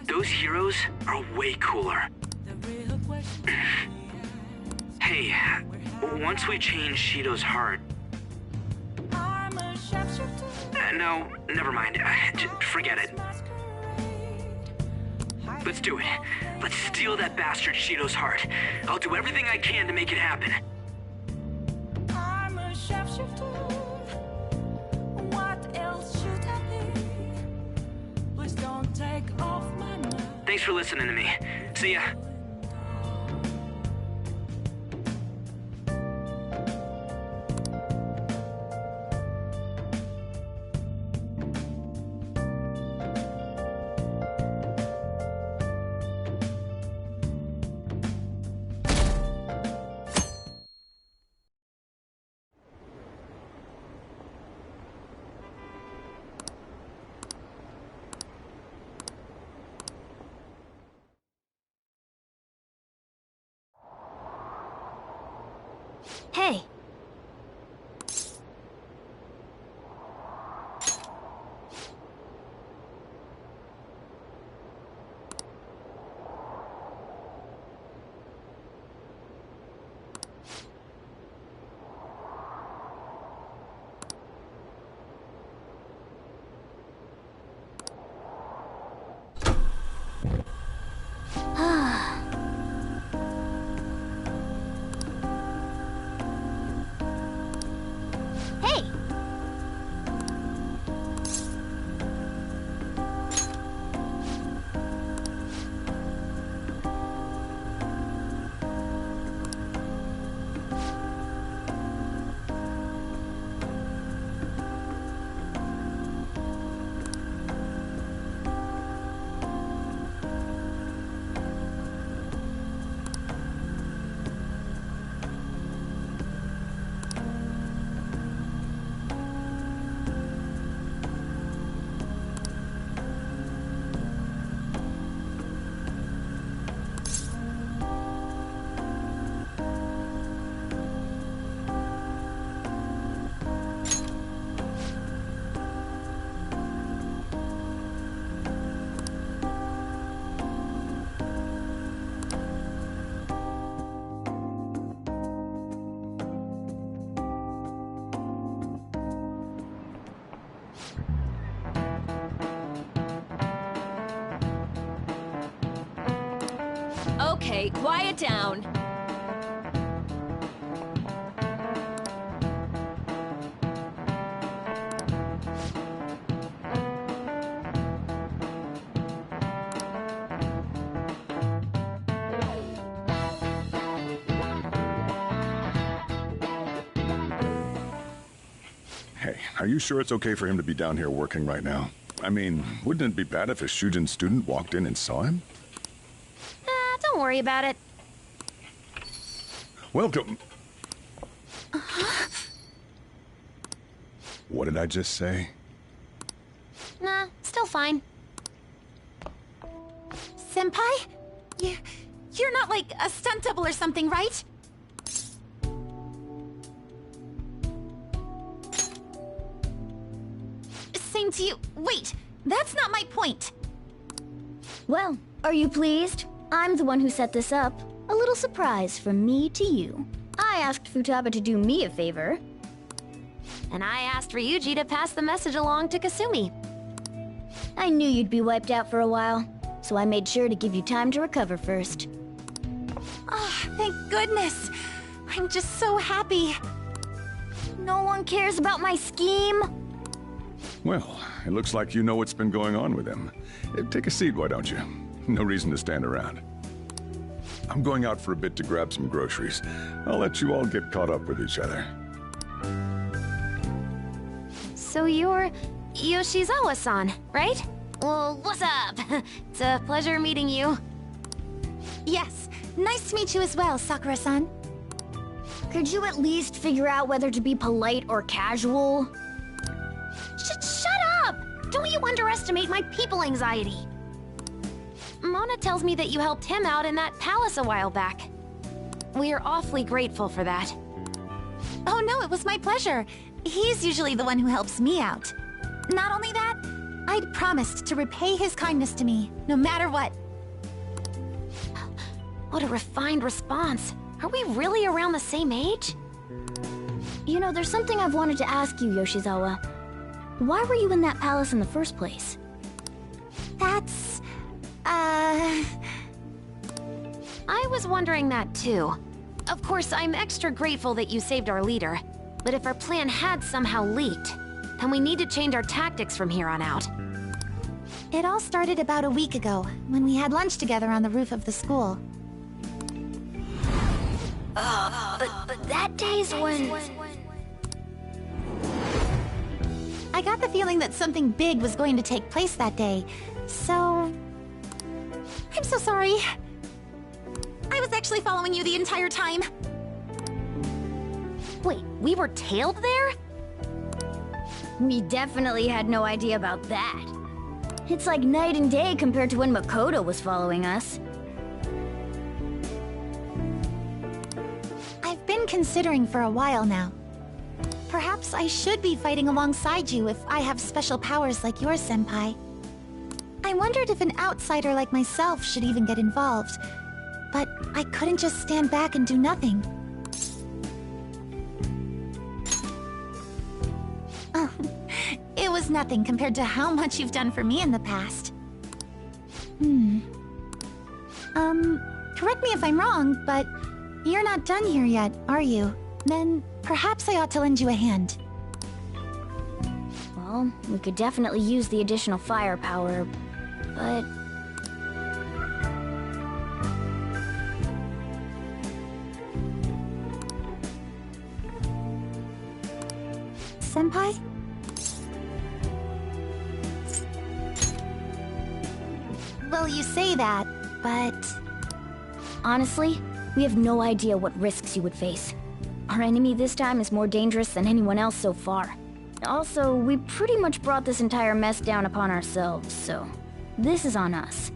S17: Those heroes are way cooler. Hey, once we change Shido's heart... no, never mind. Forget it. Let's do it. Let's steal that bastard Shido's heart. I'll do everything I can to make it happen.
S2: I'm a sharpshooter. What else should I be? Please don't take off my mind.
S17: Thanks for listening to me. See ya.
S18: Hey!
S10: Okay, quiet down.
S14: Hey, are you sure it's okay for him to be down here working right now? I mean, wouldn't it be bad if a Shujin student walked in and saw him?
S5: Don't worry about it.
S14: Welcome. What did I just say?
S5: Nah, still fine.
S10: Senpai? You're not like a stunt double or something, right? Same to you. Wait, that's not my point.
S16: Well, are you pleased? I'm the one who set this up. A little surprise from me to you. I asked Futaba to do me a favor.
S5: And I asked Ryuji to pass the message along to Kasumi.
S16: I knew you'd be wiped out for a while, so I made sure to give you time to recover first.
S10: Oh, thank goodness. I'm just so happy.
S16: No one cares about my scheme.
S14: Well, it looks like you know what's been going on with him. Take a seat, why don't you? No reason to stand around. I'm going out for a bit to grab some groceries. I'll let you all get caught up with each other.
S5: So you're Yoshizawa-san, right? Well, what's up? It's a pleasure meeting you.
S10: Yes, nice to meet you as well, Sakura-san.
S16: Could you at least figure out whether to be polite or casual?
S5: Shut up! Don't you underestimate my people anxiety. Mona tells me that you helped him out in that palace a while back. We're awfully grateful for that.
S10: Oh no, it was my pleasure. He's usually the one who helps me out. Not only that, I'd promised to repay his kindness to me, no matter what.
S5: What a refined response. Are we really around the same age?
S16: You know, there's something I've wanted to ask you, Yoshizawa. Why were you in that palace in the first place?
S5: That's... I was wondering that too. Of course, I'm extra grateful that you saved our leader. But if our plan had somehow leaked, then we need to change our tactics from here on out.
S10: It all started about a week ago, when we had lunch together on the roof of the school.
S16: But that day's when...
S10: I got the feeling that something big was going to take place that day, so... I'm so sorry. I was actually following you the entire time.
S5: Wait, we were tailed there?
S16: We definitely had no idea about that. It's like night and day compared to when Makoto was following us.
S10: I've been considering for a while now. Perhaps I should be fighting alongside you if I have special powers like yours, Senpai. I wondered if an outsider like myself should even get involved, but I couldn't just stand back and do nothing. Oh, it was nothing compared to how much you've done for me in the past. Correct me if I'm wrong, but you're not done here yet, are you? Then perhaps I ought to lend you a hand.
S16: Well, we could definitely use the additional firepower, but...
S10: Senpai? Well, you say that, but...
S16: Honestly, we have no idea what risks you would face. Our enemy this time is more dangerous than anyone else so far. Also, we pretty much brought this entire mess down upon ourselves, so... This is on us.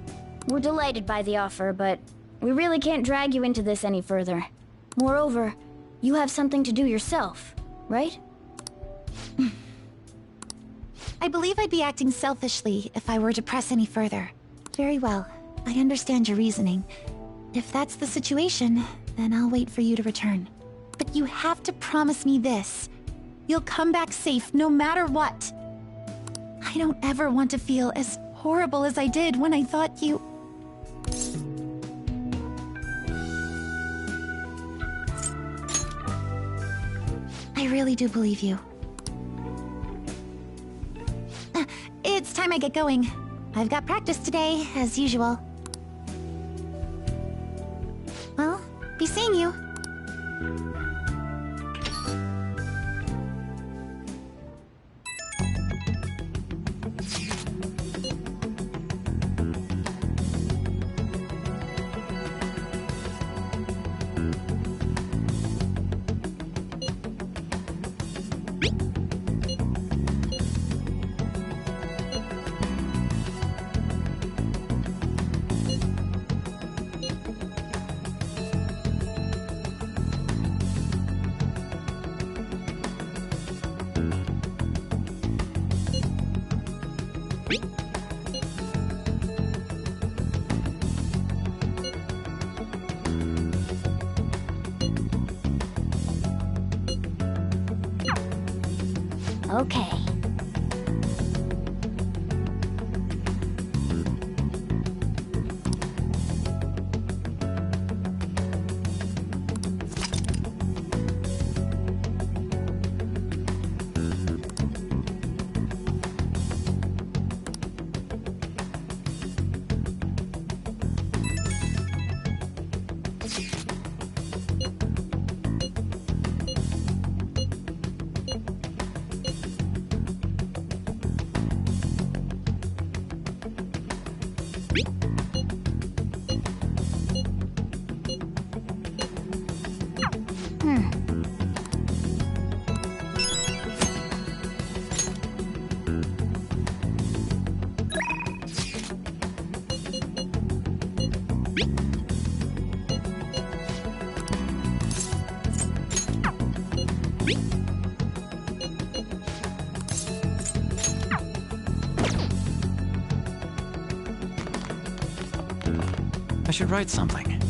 S16: We're delighted by the offer, but we really can't drag you into this any further. Moreover, you have something to do yourself, right?
S10: I believe I'd be acting selfishly if I were to press any further. Very well. I understand your reasoning. If that's the situation, then I'll wait for you to return. But you have to promise me this. You'll come back safe no matter what. I don't ever want to feel as horrible as I did when I thought you... really do believe you. It's time I get going. I've got practice today, as usual. Well, be seeing you.
S18: Okay.
S9: I should write something.